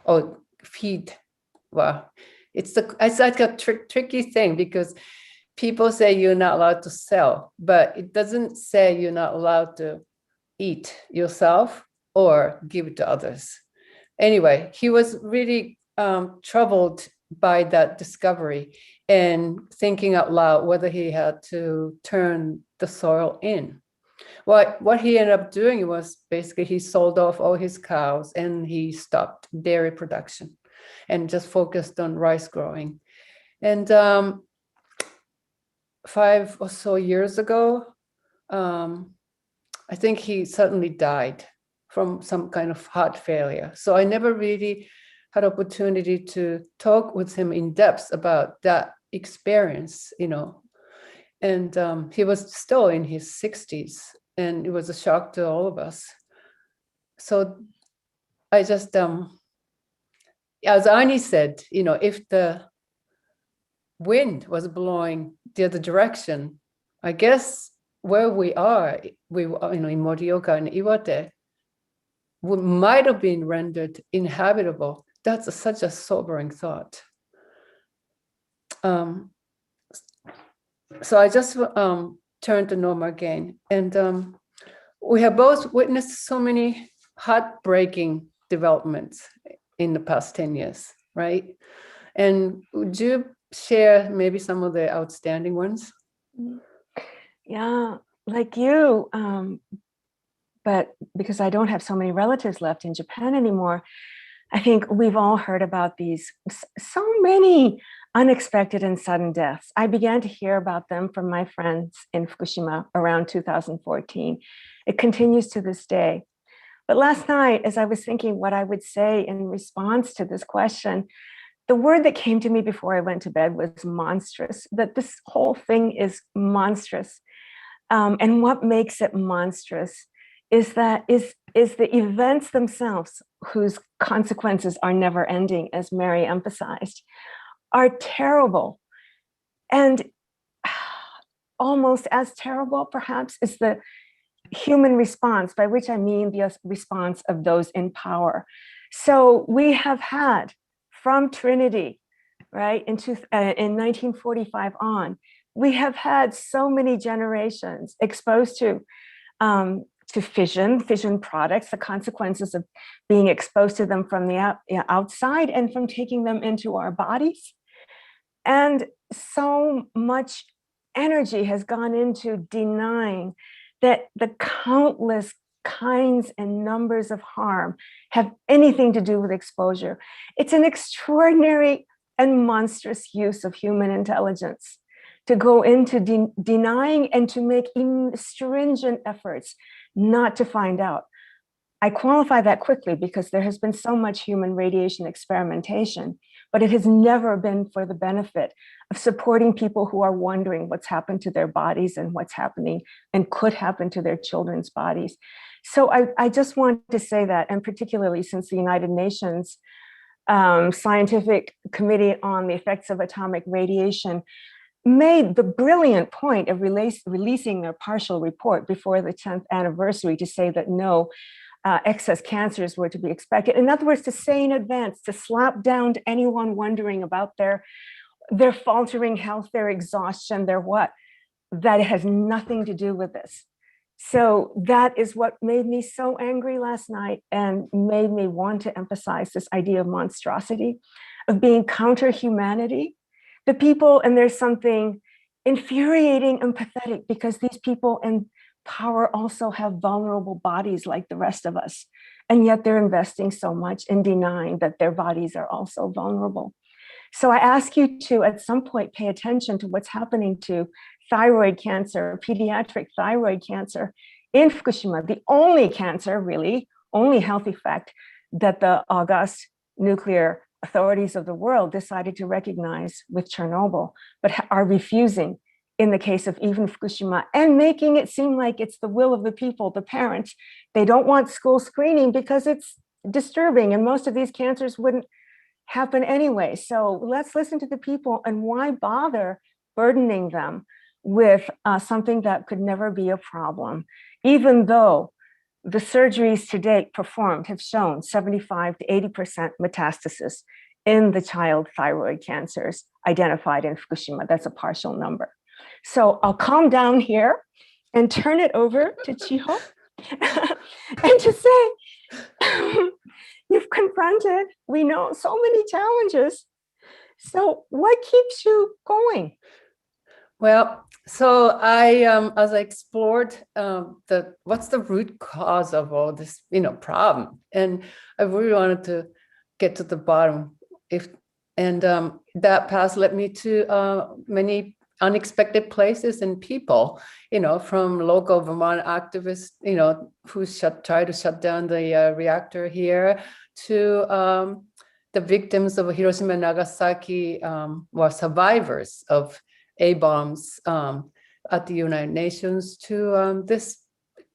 or feed. Well, it's like a tricky thing, because people say you're not allowed to sell, but it doesn't say you're not allowed to eat yourself or give it to others. Anyway, he was really troubled by that discovery and thinking out loud whether he had to turn the soil in. What he ended up doing was basically he sold off all his cows and he stopped dairy production and just focused on rice growing. And 5 or so years ago, I think he suddenly died from some kind of heart failure. So I never really had opportunity to talk with him in depth about that experience, and he was still in his 60s, and it was a shock to all of us. So I just, as Arnie said, if the wind was blowing the other direction, I guess where we are in Morioka and Iwate, might have been rendered inhabitable. That's such a sobering thought. So I just turned to Norma again, and we have both witnessed so many heartbreaking developments in the past 10 years, right? And would you share maybe some of the outstanding ones? Yeah, like you, but because I don't have so many relatives left in Japan anymore, I think we've all heard about these so many unexpected and sudden deaths. I began to hear about them from my friends in Fukushima around 2014. It continues to this day. But last night, as I was thinking what I would say in response to this question, the word that came to me before I went to bed was monstrous, that this whole thing is monstrous. And what makes it monstrous is the events themselves, whose consequences are never ending, as Mary emphasized, are terrible. And almost as terrible, perhaps, is the human response, by which I mean the response of those in power. So we have had from Trinity, right, in 1945 on, we have had so many generations exposed to fission products, the consequences of being exposed to them from the outside and from taking them into our bodies. And so much energy has gone into denying that the countless kinds and numbers of harm have anything to do with exposure. It's an extraordinary and monstrous use of human intelligence to go into denying and to make stringent efforts not to find out. I qualify that quickly because there has been so much human radiation experimentation, but it has never been for the benefit of supporting people who are wondering what's happened to their bodies and what's happening and could happen to their children's bodies. So I just want to say that, and particularly since the United Nations Scientific Committee on the Effects of Atomic Radiation made the brilliant point of releasing their partial report before the 10th anniversary to say that no excess cancers were to be expected. In other words, to say in advance, to slap down to anyone wondering about their faltering health, their exhaustion, their what, that it has nothing to do with this. So that is what made me so angry last night and made me want to emphasize this idea of monstrosity, of being counter-humanity. The people, and there's something infuriating and pathetic because these people in power also have vulnerable bodies like the rest of us. And yet they're investing so much in denying that their bodies are also vulnerable. So I ask you to, at some point, pay attention to what's happening to thyroid cancer, pediatric thyroid cancer in Fukushima, the only cancer, really, only health effect that the august nuclear authorities of the world decided to recognize with Chernobyl, but are refusing in the case of even Fukushima, and making it seem like it's the will of the people, the parents. They don't want school screening because it's disturbing, and most of these cancers wouldn't happen anyway. So let's listen to the people, and why bother burdening them with something that could never be a problem, even though the surgeries to date performed have shown 75 to 80% metastasis in the child thyroid cancers identified in Fukushima. That's a partial number. So I'll calm down here and turn it over to Chiho and to say, you've confronted, we know, so many challenges. So what keeps you going? Well, so I, as I explored what's the root cause of all this, problem, and I really wanted to get to the bottom. That path led me to many unexpected places and people, from local Vermont activists, who tried to shut down the reactor here, to the victims of Hiroshima and Nagasaki, were survivors of A-bombs at the United Nations, to this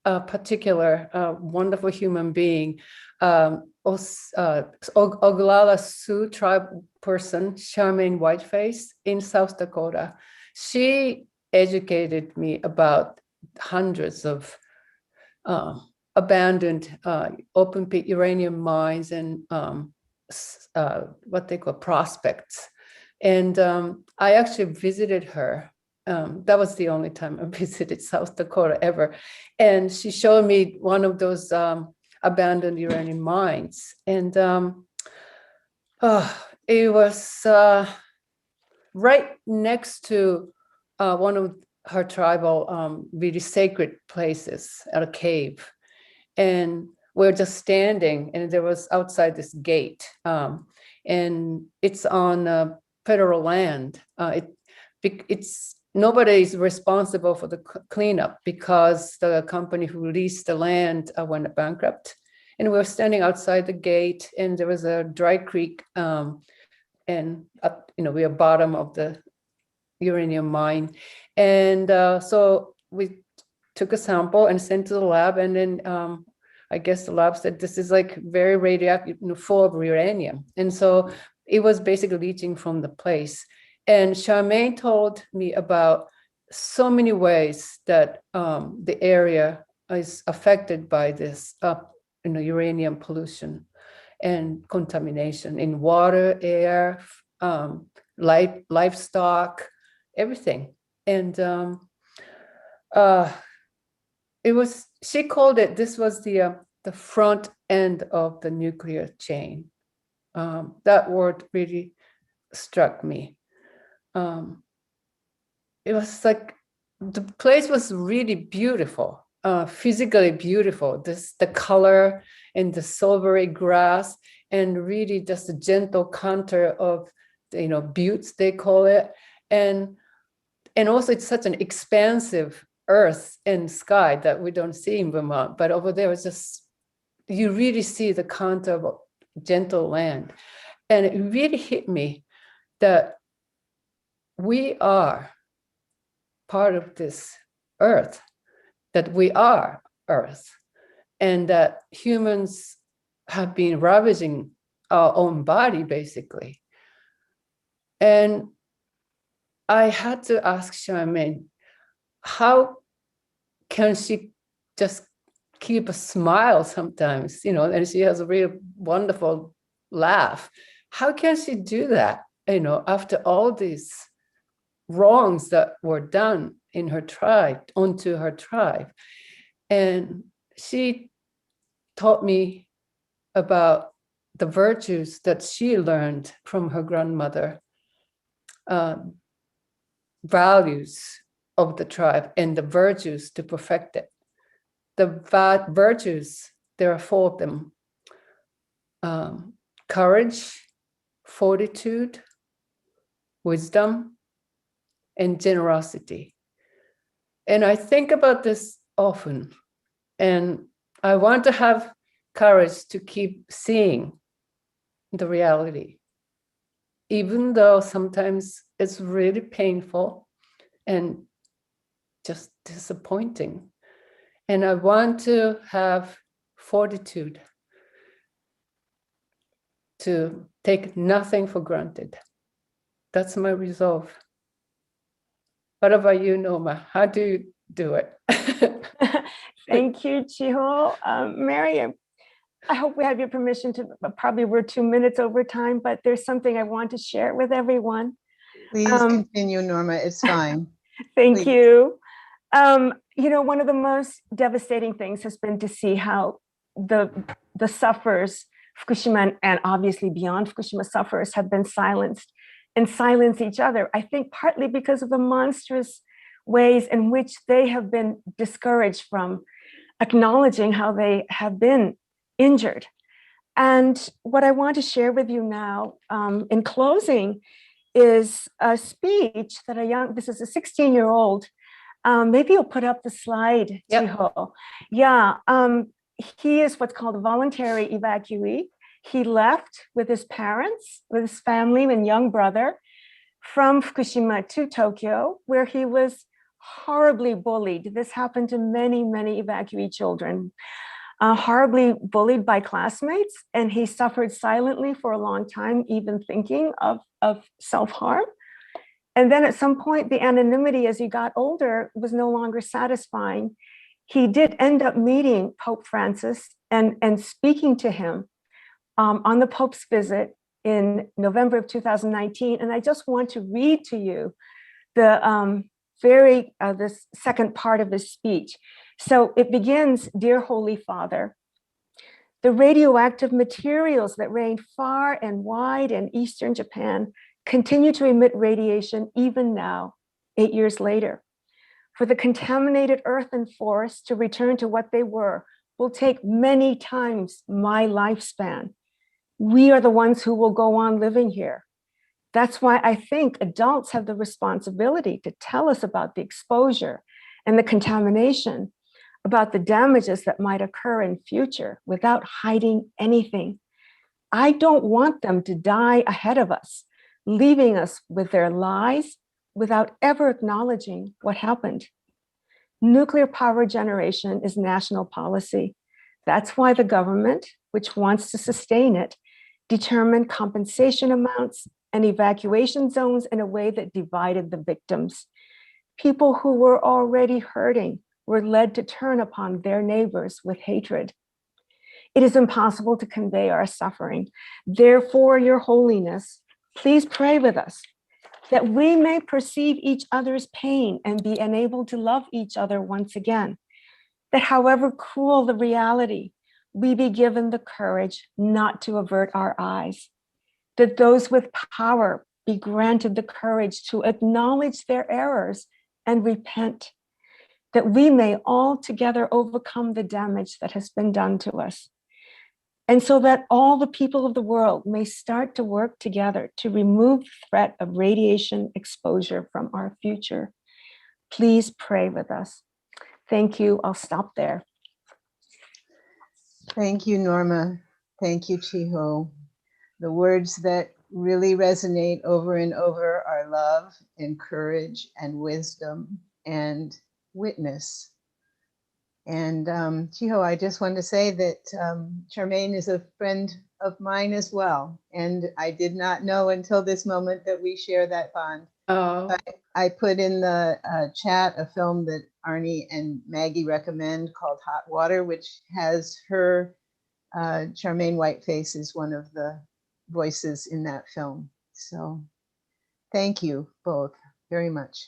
particular wonderful human being, Oglala Sioux tribe person, Charmaine Whiteface in South Dakota. She educated me about hundreds of abandoned open pit uranium mines and what they call prospects. And I actually visited her. That was the only time I visited South Dakota ever. And she showed me one of those abandoned uranium mines. And It was right next to one of her tribal really sacred places at a cave. And we're just standing, and there was outside this gate. And it's on federal land. It's nobody is responsible for the cleanup because the company who leased the land went bankrupt. And we were standing outside the gate, and there was a dry creek, and we are bottom of the uranium mine. And so we took a sample and sent to the lab, and then I guess the lab said this is like very radioactive, full of uranium. And so it was basically leaching from the place. And Charmaine told me about so many ways that the area is affected by this uranium pollution and contamination in water, air, livestock, everything. And she called it, this was the front end of the nuclear chain. That word really struck me. It was like, the place was really beautiful, physically beautiful. The color and the silvery grass, and really just a gentle contour of, buttes, they call it. And also it's such an expansive earth and sky that we don't see in Vermont, but over there it's just, you really see the contour of gentle land. And it really hit me that we are part of this earth, that we are earth, and that humans have been ravaging our own body, basically. And I had to ask Charmaine, how can she just keep a smile sometimes, and she has a really wonderful laugh. How can she do that, after all these wrongs that were done in her tribe, onto her tribe? And she taught me about the virtues that she learned from her grandmother, values of the tribe, and the virtues to perfect it. The virtues, there are 4 of them: courage, fortitude, wisdom, and generosity. And I think about this often, and I want to have courage to keep seeing the reality, even though sometimes it's really painful and just disappointing. And I want to have fortitude to take nothing for granted. That's my resolve. What about you, Norma? How do you do it? Thank you, Chiho. Mary, I hope we have your permission to, probably we're 2 minutes over time, but there's something I want to share with everyone. Please continue, Norma. It's fine. Thank Please. you. One of the most devastating things has been to see how the sufferers, Fukushima and obviously beyond Fukushima sufferers, have been silenced and silence each other. I think partly because of the monstrous ways in which they have been discouraged from acknowledging how they have been injured. And what I want to share with you now in closing is a speech that this is a 16-year-old, maybe you'll put up the slide, Yep. Chiho. Yeah, he is what's called a voluntary evacuee. He left with his parents, with his family and young brother from Fukushima to Tokyo, where he was horribly bullied. This happened to many, many evacuee children. Horribly bullied by classmates, and he suffered silently for a long time, even thinking of self-harm. And then at some point, the anonymity as he got older was no longer satisfying. He did end up meeting Pope Francis and speaking to him on the Pope's visit in November of 2019. And I just want to read to you the this second part of his speech. So it begins, "Dear Holy Father, The radioactive materials that rain far and wide in eastern Japan continue to emit radiation even now, 8 years later. For the contaminated earth and forests to return to what they were will take many times my lifespan. We are the ones who will go on living here. That's why I think adults have the responsibility to tell us about the exposure and the contamination, about the damages that might occur in future without hiding anything. I don't want them to die ahead of us, leaving us with their lies without ever acknowledging what happened. Nuclear power generation is national policy. That's why the government, which wants to sustain it, determined compensation amounts and evacuation zones in a way that divided the victims. People who were already hurting were led to turn upon their neighbors with hatred. It is impossible to convey our suffering. Therefore, Your Holiness, please pray with us that we may perceive each other's pain and be enabled to love each other once again. That however cruel the reality, we be given the courage not to avert our eyes. That those with power be granted the courage to acknowledge their errors and repent. That we may all together overcome the damage that has been done to us. And so that all the people of the world may start to work together to remove the threat of radiation exposure from our future. Please pray with us. Thank you. I'll stop there. Thank you, Norma. Thank you, Chiho. The words that really resonate over and over are love and courage and wisdom and witness. And Chiho, I just want to say that Charmaine is a friend of mine as well. And I did not know until this moment that we share that bond. Oh, I put in the chat a film that Arnie and Maggie recommend called Hot Water, which has her, Charmaine Whiteface is one of the voices in that film. So thank you both very much.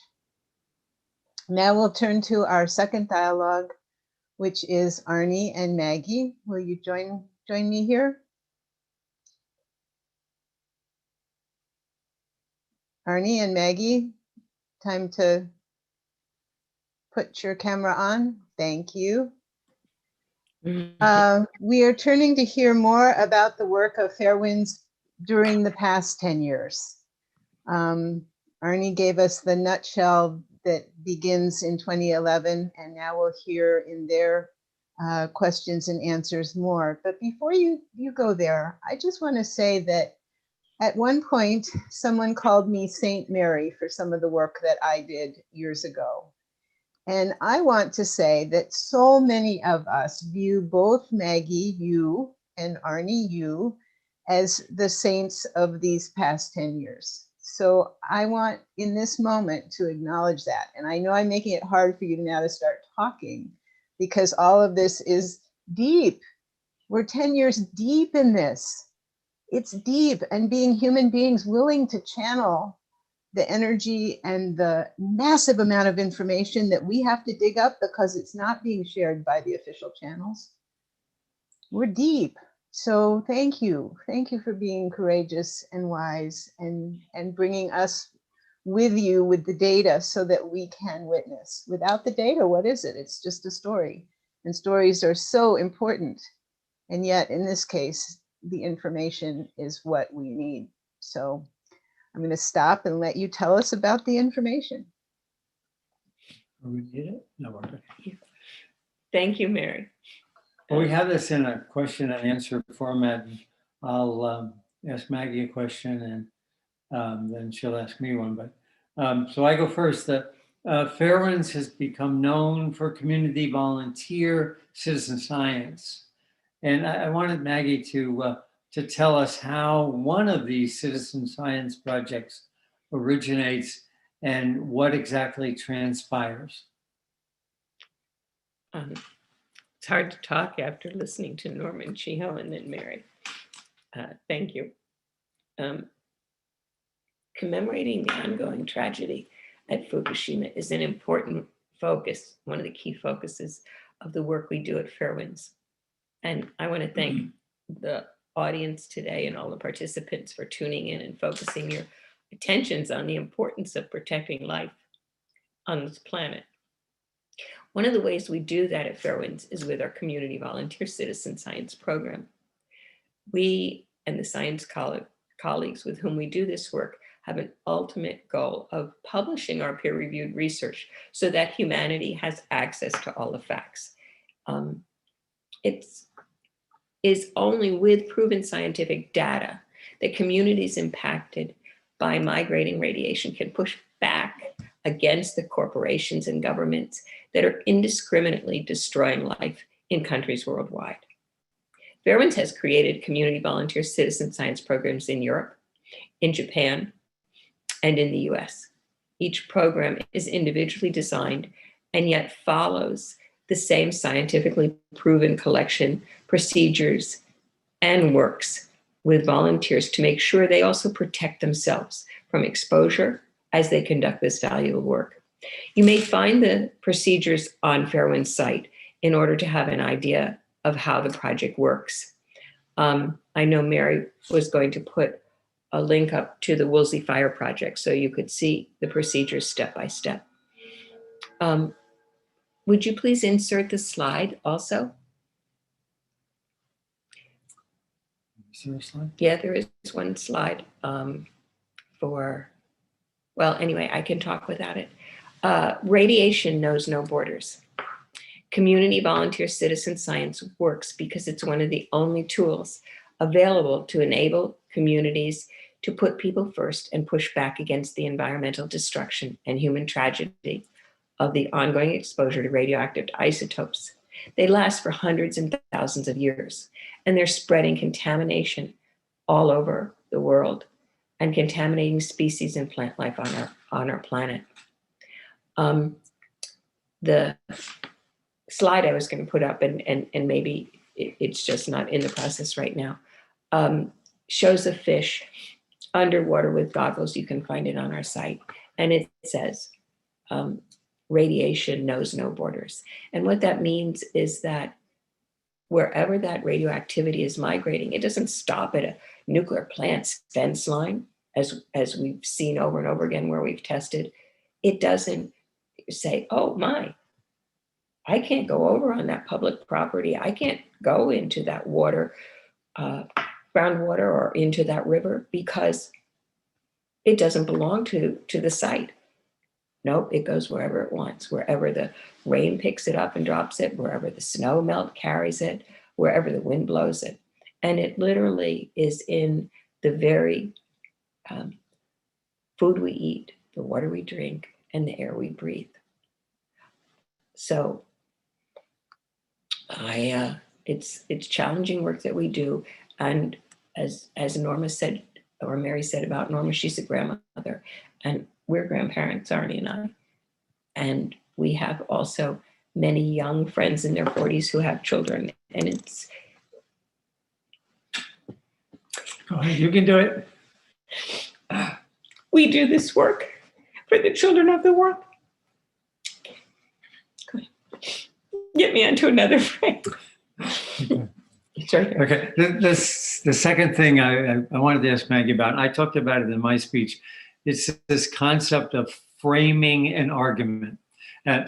Now we'll turn to our second dialogue, which is Arnie and Maggie. Will you join me here? Arnie and Maggie, time to put your camera on. Thank you. We are turning to hear more about the work of Fairwinds during the past 10 years. Arnie gave us the nutshell that begins in 2011, and now we'll hear in their questions and answers more. But before you go there, I just want to say that at one point, someone called me Saint Mary for some of the work that I did years ago. And I want to say that so many of us view both Maggie, you, and Arnie, you, as the saints of these past 10 years. So I want in this moment to acknowledge that. And I know I'm making it hard for you now to start talking because all of this is deep. We're 10 years deep in this. It's deep, and being human beings willing to channel the energy and the massive amount of information that we have to dig up because it's not being shared by the official channels. We're deep. So thank you. Thank you for being courageous and wise and bringing us with you with the data so that we can witness. Without the data, what is it? It's just a story. And stories are so important. And yet in this case, the information is what we need. So I'm going to stop and let you tell us about the information. We need it? No, we're good. Thank you, Mary. Well, we have this in a question and answer format. I'll ask Maggie a question and then she'll ask me one. But so I go first. That Fairwinds has become known for community volunteer citizen science. And I wanted Maggie to tell us how one of these citizen science projects originates and what exactly transpires. It's hard to talk after listening to Norma and Chiho and then Mary. Thank you. Commemorating the ongoing tragedy at Fukushima is an important focus, one of the key focuses of the work we do at Fairwinds. And I want to thank the audience today and all the participants for tuning in and focusing your attentions on the importance of protecting life on this planet. One of the ways we do that at Fairwinds is with our community volunteer citizen science program. We and the science colleagues with whom we do this work have an ultimate goal of publishing our peer-reviewed research so that humanity has access to all the facts. It is only with proven scientific data that communities impacted by migrating radiation can push back against the corporations and governments that are indiscriminately destroying life in countries worldwide. Fairwinds has created community volunteer citizen science programs in Europe, in Japan, and in the US. Each program is individually designed and yet follows the same scientifically proven collection, procedures, and works with volunteers to make sure they also protect themselves from exposure as they conduct this valuable work. You may find the procedures on Fairwind's site in order to have an idea of how the project works. I know Mary was going to put a link up to the Woolsey Fire Project so you could see the procedures step by step. Would you please insert the slide also? Is there a slide? Yeah, there is one slide for, well, anyway, I can talk without it. Radiation knows no borders. Community volunteer citizen science works because it's one of the only tools available to enable communities to put people first and push back against the environmental destruction and human tragedy of the ongoing exposure to radioactive isotopes. They last for hundreds and thousands of years, and they're spreading contamination all over the world and contaminating species and plant life on our planet. The slide I was going to put up, and maybe it's just not in the process right now, shows a fish underwater with goggles. You can find it on our site. And it says, radiation knows no borders. And what that means is that wherever that radioactivity is migrating, it doesn't stop at a nuclear plant's fence line, as we've seen over and over again where we've tested. It doesn't say, oh my, I can't go over on that public property. I can't go into that water, groundwater, or into that river because it doesn't belong to the site. Nope, it goes wherever it wants, wherever the rain picks it up and drops it, wherever the snow melt carries it, wherever the wind blows it. And it literally is in the very food we eat, the water we drink, and the air we breathe. So it's challenging work that we do. And as Norma said, or Mary said about Norma, she's a grandmother, and we're grandparents, Arnie and I. And we have also many young friends in their 40s who have children. And it's... Go ahead, you can do it. We do this work for the children of the world. Go ahead. Get me onto another frame. It's right here. Okay, the second thing I wanted to ask Maggie about, and I talked about it in my speech, it's this concept of framing an argument.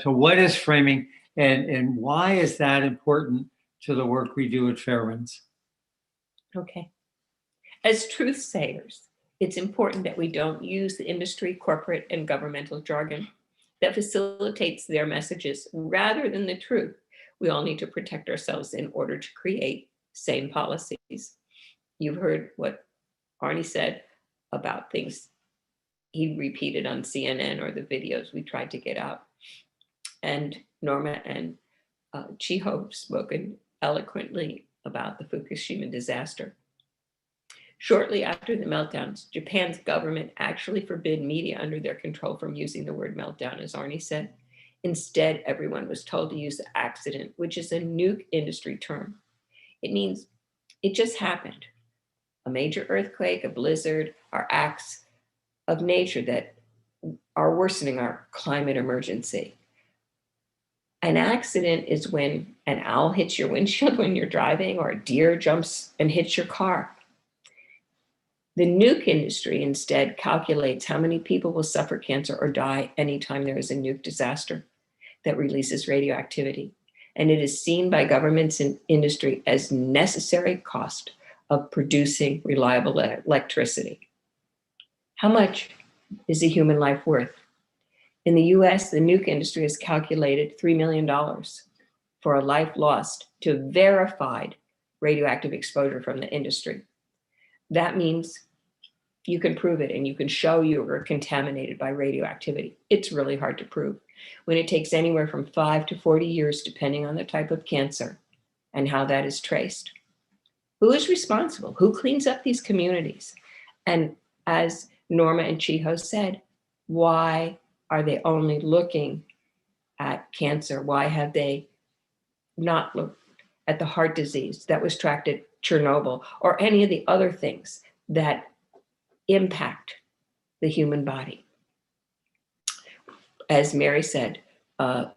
So what is framing, and why is that important to the work we do at Fairwinds? Okay. As truth sayers, it's important that we don't use the industry, corporate, and governmental jargon that facilitates their messages rather than the truth. We all need to protect ourselves in order to create sane policies. You've heard what Arnie said about things he repeated on CNN or the videos we tried to get out. And Norma and Chiho have spoken eloquently about the Fukushima disaster. Shortly after the meltdowns, Japan's government actually forbid media under their control from using the word meltdown, as Arnie said. Instead, everyone was told to use accident, which is a new industry term. It means it just happened. A major earthquake, a blizzard, are acts of nature that are worsening our climate emergency. An accident is when an owl hits your windshield when you're driving, or a deer jumps and hits your car. The nuke industry instead calculates how many people will suffer cancer or die anytime there is a nuke disaster that releases radioactivity. And it is seen by governments and industry as necessary cost of producing reliable electricity. How much is a human life worth? In the US, the nuke industry has calculated $3 million for a life lost to verified radioactive exposure from the industry. That means you can prove it and you can show you were contaminated by radioactivity. It's really hard to prove when it takes anywhere from 5 to 40 years, depending on the type of cancer and how that is traced. Who is responsible? Who cleans up these communities? And as Norma and Chiho said, why are they only looking at cancer? Why have they not looked at the heart disease that was tracked at Chernobyl or any of the other things that impact the human body? As Mary said, and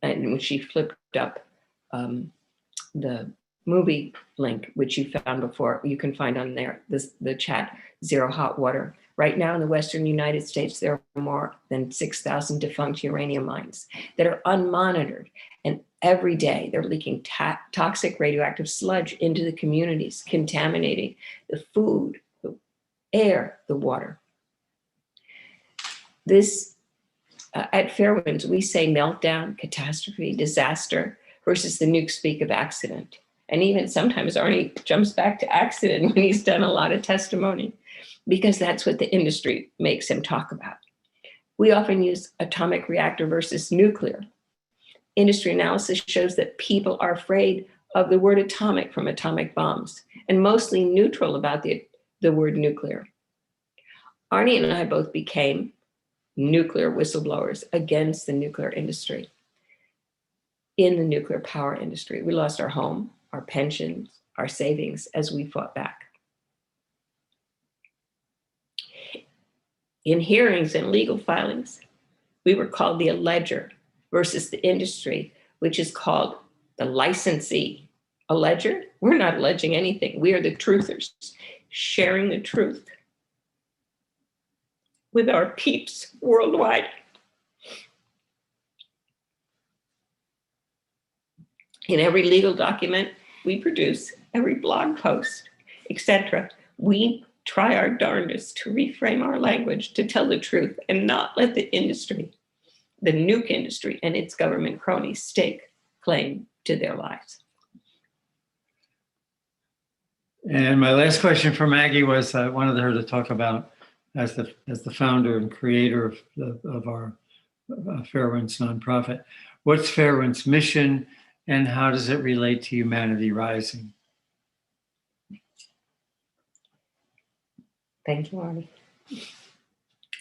when she flipped up the movie link, which you found before, you can find on there, the chat, Zero Hot Water. Right now in the Western United States, there are more than 6,000 defunct uranium mines that are unmonitored. And every day they're leaking toxic radioactive sludge into the communities, contaminating the food, the air, the water. This, at Fairwinds, we say meltdown, catastrophe, disaster, versus the nuke speak of accident. And even sometimes Arnie jumps back to accident when he's done a lot of testimony, because that's what the industry makes him talk about. We often use atomic reactor versus nuclear. Industry analysis shows that people are afraid of the word atomic from atomic bombs and mostly neutral about the word nuclear. Arnie and I both became nuclear whistleblowers against the nuclear industry. In the nuclear power industry, we lost our home, our pensions, our savings as we fought back. In hearings and legal filings, we were called the alleger versus the industry, which is called the licensee. Alleger? We're not alleging anything. We are the truthers, sharing the truth with our peeps worldwide. In every legal document we produce, every blog post, etc., we try our darndest to reframe our language to tell the truth and not let the industry, the nuke industry and its government cronies, stake claim to their lives. And my last question for Maggie was, I wanted her to talk about, as the founder and creator of our Fairwinds nonprofit, what's Fairwinds' mission and how does it relate to Humanity Rising? Thank you, Arnie.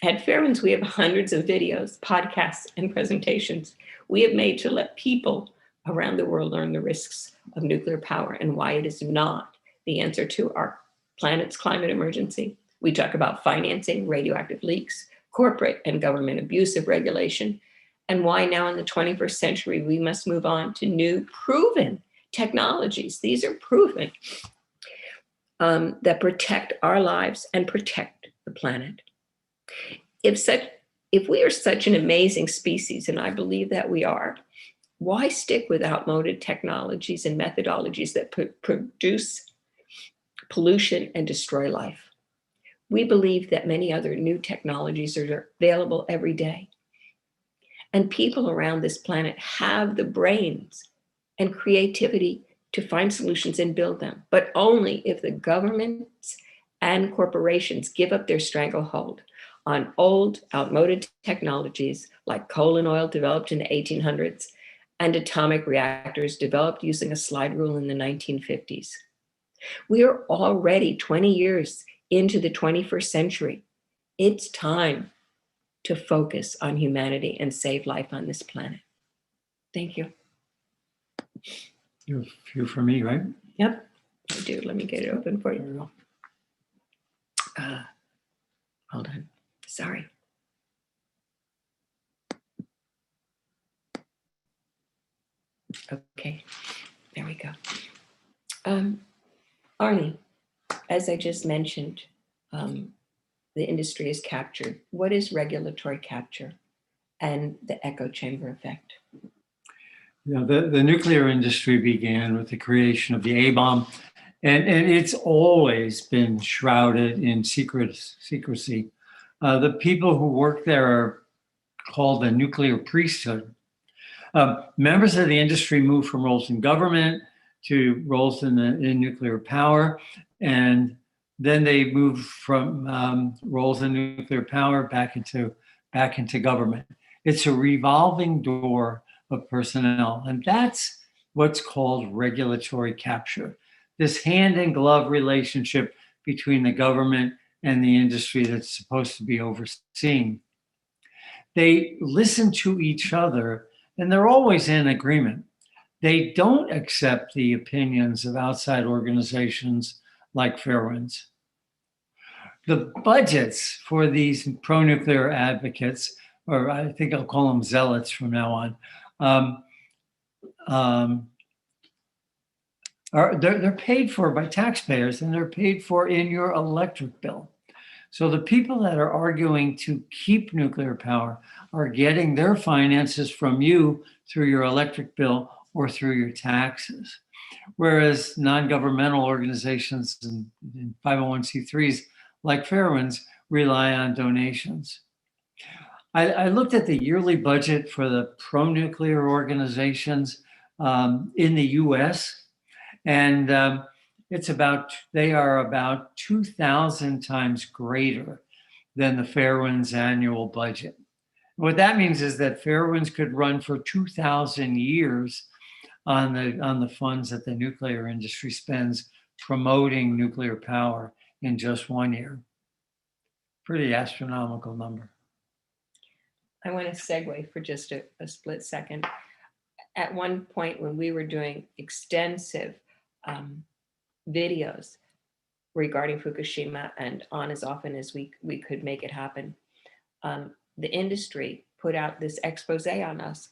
At Fairwinds, we have hundreds of videos, podcasts, and presentations we have made to let people around the world learn the risks of nuclear power and why it is not the answer to our planet's climate emergency. We talk about financing, radioactive leaks, corporate and government abuse of regulation, and why now in the 21st century, we must move on to new proven technologies. These are proven that protect our lives and protect the planet. If we are such an amazing species, and I believe that we are, why stick with outmoded technologies and methodologies that produce pollution and destroy life? We believe that many other new technologies are available every day. And people around this planet have the brains and creativity to find solutions and build them, but only if the governments and corporations give up their stranglehold on old, outmoded technologies like coal and oil developed in the 1800s and atomic reactors developed using a slide rule in the 1950s. We are already 20 years into the 21st century. It's time to focus on humanity and save life on this planet. Thank you. You have a few for me, right? Yep, I do. Let me get it open for you. Hold on. Sorry. Okay, there we go. Arnie, as I just mentioned, the industry is captured. What is regulatory capture and the echo chamber effect? The nuclear industry began with the creation of the A-bomb, and it's always been shrouded in secrecy. The people who work there are called the nuclear priesthood. Members of the industry moved from roles in government to roles in nuclear power, and then they moved from roles in nuclear power back into government. It's a revolving door of personnel, and that's what's called regulatory capture. This hand in glove relationship between the government and the industry that's supposed to be overseen. They listen to each other, and they're always in agreement. They don't accept the opinions of outside organizations like Fairwinds. The budgets for these pro-nuclear advocates, or I think I'll call them zealots from now on, they're paid for by taxpayers, and they're paid for in your electric bill. So the people that are arguing to keep nuclear power are getting their finances from you through your electric bill or through your taxes. Whereas non-governmental organizations and 501c3s like Fairwinds rely on donations. I looked at the yearly budget for the pro-nuclear organizations in the US, and they are about 2,000 times greater than the Fairwinds annual budget. What that means is that Fairwinds could run for 2,000 years on the funds that the nuclear industry spends promoting nuclear power in just 1 year. Pretty astronomical number. I want to segue for just a split second. At one point when we were doing extensive videos regarding Fukushima, and on as often as we could make it happen, the industry put out this expose on us.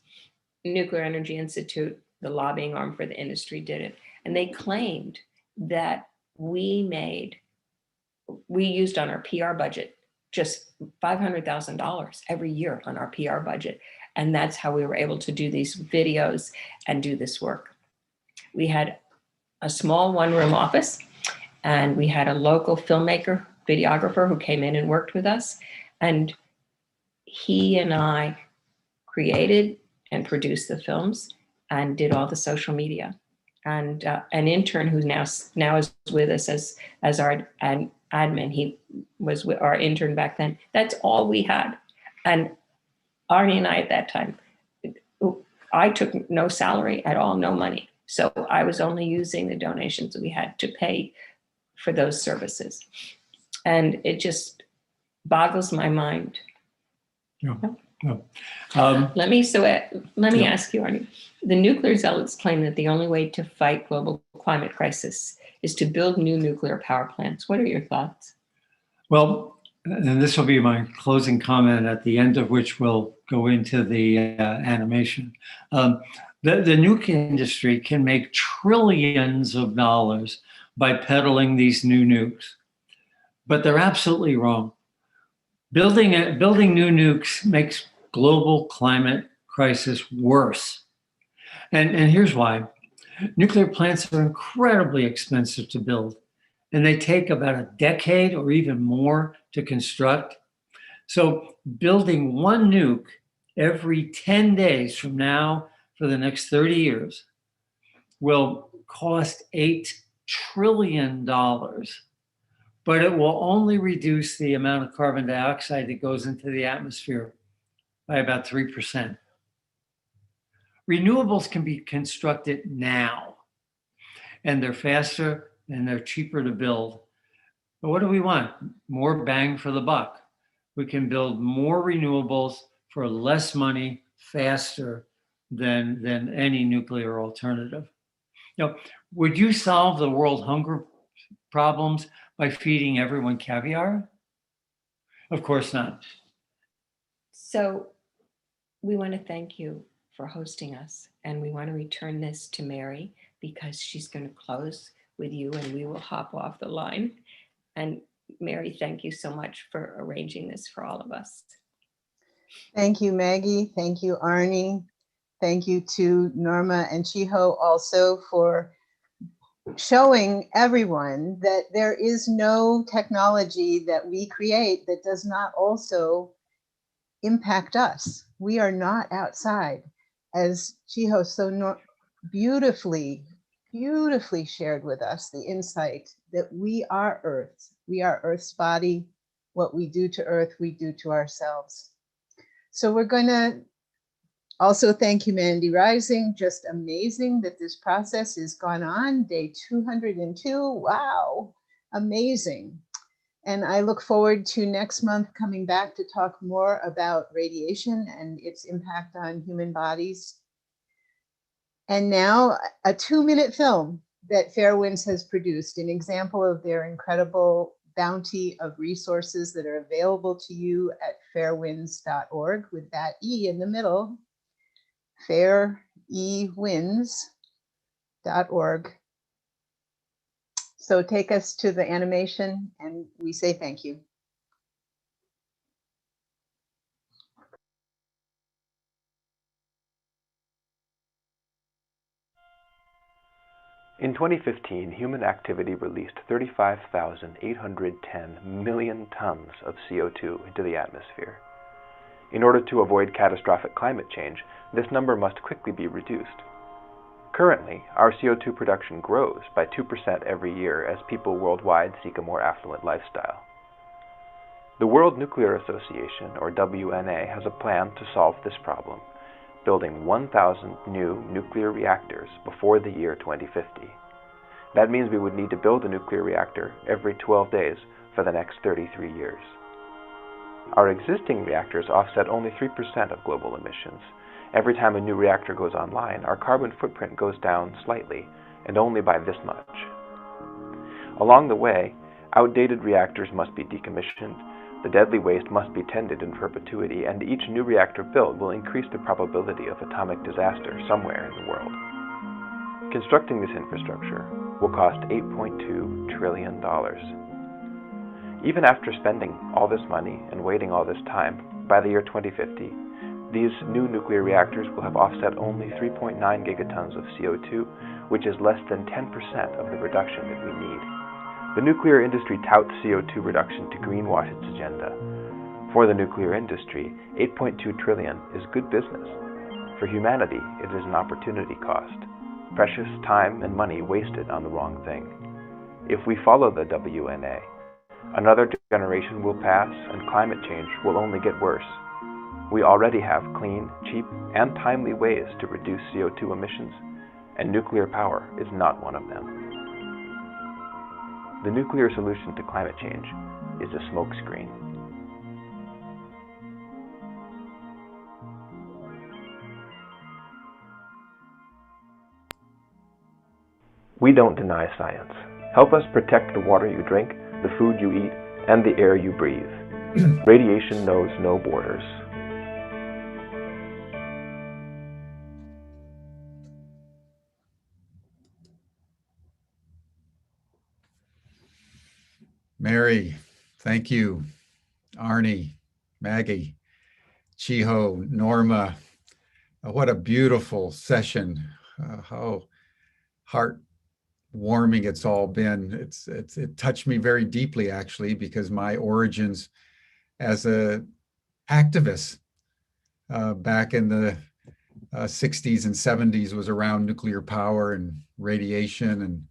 Nuclear Energy Institute, the lobbying arm for the industry, did it. And they claimed that we used on our PR budget just $500,000 every year on our PR budget. And that's how we were able to do these videos and do this work. We had a small one-room office, and we had a local filmmaker, videographer who came in and worked with us. And he and I created and produced the films and did all the social media. And an intern who now is with us as our admin, he was our intern back then. That's all we had. And Arnie and I at that time, I took no salary at all, no money. So I was only using the donations that we had to pay for those services. And it just boggles my mind. Yeah. Let me ask you, Arnie. The nuclear zealots claim that the only way to fight global climate crisis is to build new nuclear power plants. What are your thoughts? Well, and this will be my closing comment, at the end of which we'll go into the animation. The nuke industry can make trillions of dollars by peddling these new nukes, but they're absolutely wrong. Building new nukes makes global climate crisis worse. And here's why. Nuclear plants are incredibly expensive to build, and they take about a decade or even more to construct. So building one nuke every 10 days from now for the next 30 years will cost $8 trillion, but it will only reduce the amount of carbon dioxide that goes into the atmosphere by about 3%. Renewables can be constructed now, and they're faster and they're cheaper to build. But what do we want? More bang for the buck. We can build more renewables for less money, faster than any nuclear alternative. Would you solve the world hunger problems by feeding everyone caviar? Of course not. So we want to thank you for hosting us. And we want to return this to Mary because she's going to close with you and we will hop off the line. And Mary, thank you so much for arranging this for all of us. Thank you, Maggie. Thank you, Arnie. Thank you to Norma and Chiho also for showing everyone that there is no technology that we create that does not also impact us. We are not outside. As Chiho so beautifully shared with us, the insight that we are Earth. We are Earth's body. What we do to Earth, we do to ourselves. So we're going to also thank Humanity Rising. Just amazing that this process has gone on. Day 202. Wow, amazing. And I look forward to next month coming back to talk more about radiation and its impact on human bodies. And now a 2-minute film that Fairwinds has produced, an example of their incredible bounty of resources that are available to you at fairwinds.org with that E in the middle, fairewinds.org. So take us to the animation and we say thank you. In 2015, human activity released 35,810 million tons of CO2 into the atmosphere. In order to avoid catastrophic climate change, this number must quickly be reduced. Currently, our CO2 production grows by 2% every year as people worldwide seek a more affluent lifestyle. The World Nuclear Association, or WNA, has a plan to solve this problem, building 1,000 new nuclear reactors before the year 2050. That means we would need to build a nuclear reactor every 12 days for the next 33 years. Our existing reactors offset only 3% of global emissions. Every time a new reactor goes online, our carbon footprint goes down slightly, and only by this much. Along the way, outdated reactors must be decommissioned, the deadly waste must be tended in perpetuity, and each new reactor built will increase the probability of atomic disaster somewhere in the world. Constructing this infrastructure will cost $8.2 trillion. Even after spending all this money and waiting all this time, by the year 2050, these new nuclear reactors will have offset only 3.9 gigatons of CO2, which is less than 10% of the reduction that we need. The nuclear industry touts CO2 reduction to greenwash its agenda. For the nuclear industry, $8.2 trillion is good business. For humanity, it is an opportunity cost. Precious time and money wasted on the wrong thing. If we follow the WNA, another generation will pass and climate change will only get worse. We already have clean, cheap, and timely ways to reduce CO2 emissions, and nuclear power is not one of them. The nuclear solution to climate change is a smokescreen. We don't deny science. Help us protect the water you drink, the food you eat, and the air you breathe. Radiation knows no borders. Mary, thank you. Arnie, Maggie, Chiho, Norma. What a beautiful session. How heartwarming it's all been. It touched me very deeply, actually, because my origins as an activist back in the 60s and 70s was around nuclear power and radiation, and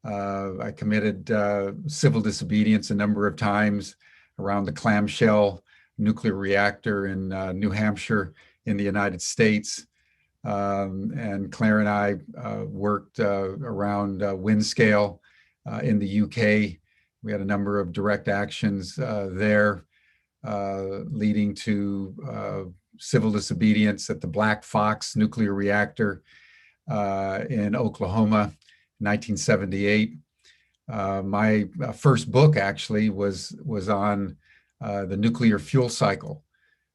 I committed civil disobedience a number of times around the clamshell nuclear reactor in New Hampshire in the United States. And Claire and I worked around Windscale in the UK. We had a number of direct actions there leading to civil disobedience at the Black Fox nuclear reactor in Oklahoma. 1978. My first book actually was on the nuclear fuel cycle,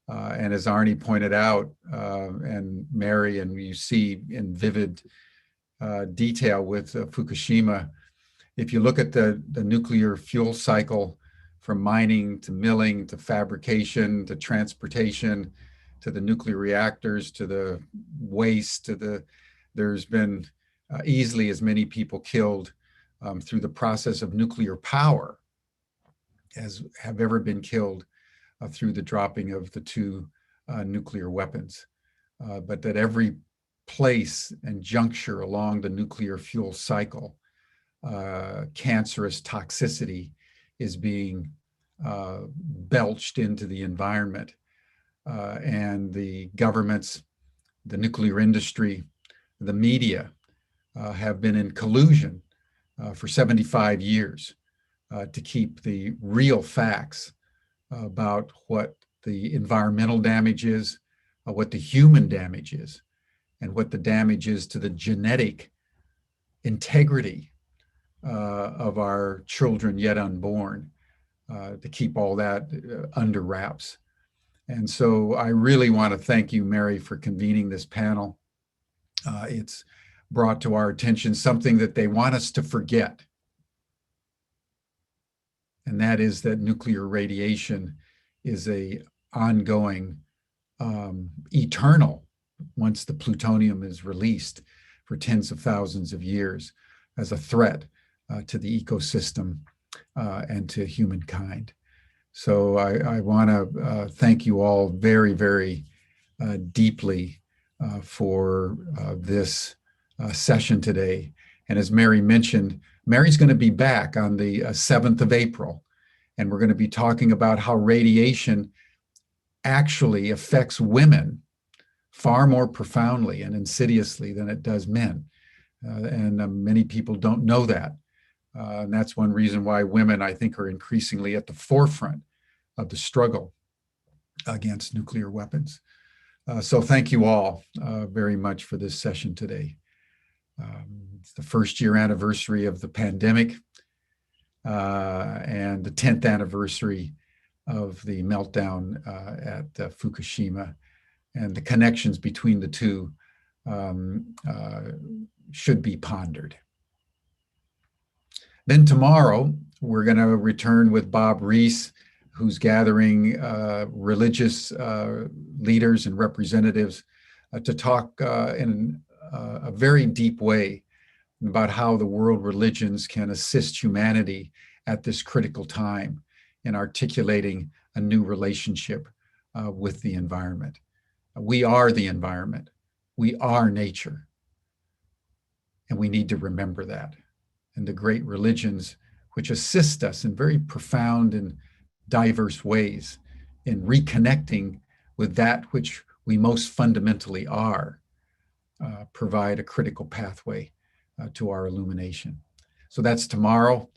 And as Arnie pointed out, and Mary, and you see in vivid detail with Fukushima, if you look at the nuclear fuel cycle from mining to milling to fabrication to transportation to the nuclear reactors to the waste there's been easily as many people killed through the process of nuclear power as have ever been killed through the dropping of the two nuclear weapons. But that every place and juncture along the nuclear fuel cycle, cancerous toxicity is being belched into the environment. And the governments, the nuclear industry, the media have been in collusion for 75 years to keep the real facts about what the environmental damage is, what the human damage is, and what the damage is to the genetic integrity of our children yet unborn, to keep all that under wraps. And so I really want to thank you, Mary, for convening this panel. It's brought to our attention something that they want us to forget. And that is that nuclear radiation is a ongoing, eternal, once the plutonium is released for tens of thousands of years, as a threat to the ecosystem and to humankind. So I want to thank you all very, very deeply for this session today. And as Mary mentioned, Mary's going to be back on the 7th of April, and we're going to be talking about how radiation actually affects women far more profoundly and insidiously than it does men. And many people don't know that. And that's one reason why women, I think, are increasingly at the forefront of the struggle against nuclear weapons. So thank you all very much for this session today. It's the first year anniversary of the pandemic and the 10th anniversary of the meltdown at Fukushima, and the connections between the two should be pondered. Then tomorrow, we're going to return with Bob Reese, who's gathering religious leaders and representatives to talk in a very deep way about how the world religions can assist humanity at this critical time in articulating a new relationship with the environment. We are the environment. We are nature. And we need to remember that. And the great religions, which assist us in very profound and diverse ways in reconnecting with that which we most fundamentally are, provide a critical pathway to our illumination. So that's tomorrow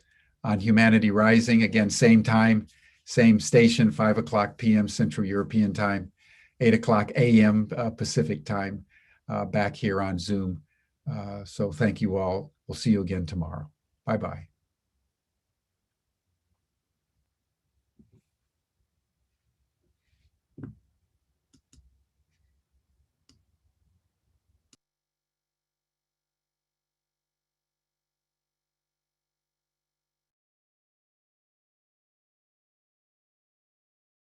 on Humanity Rising. Again, same time, same station, 5 o'clock p.m. Central European Time, 8 o'clock a.m. Pacific Time, back here on Zoom. So thank you all. We'll see you again tomorrow. Bye-bye.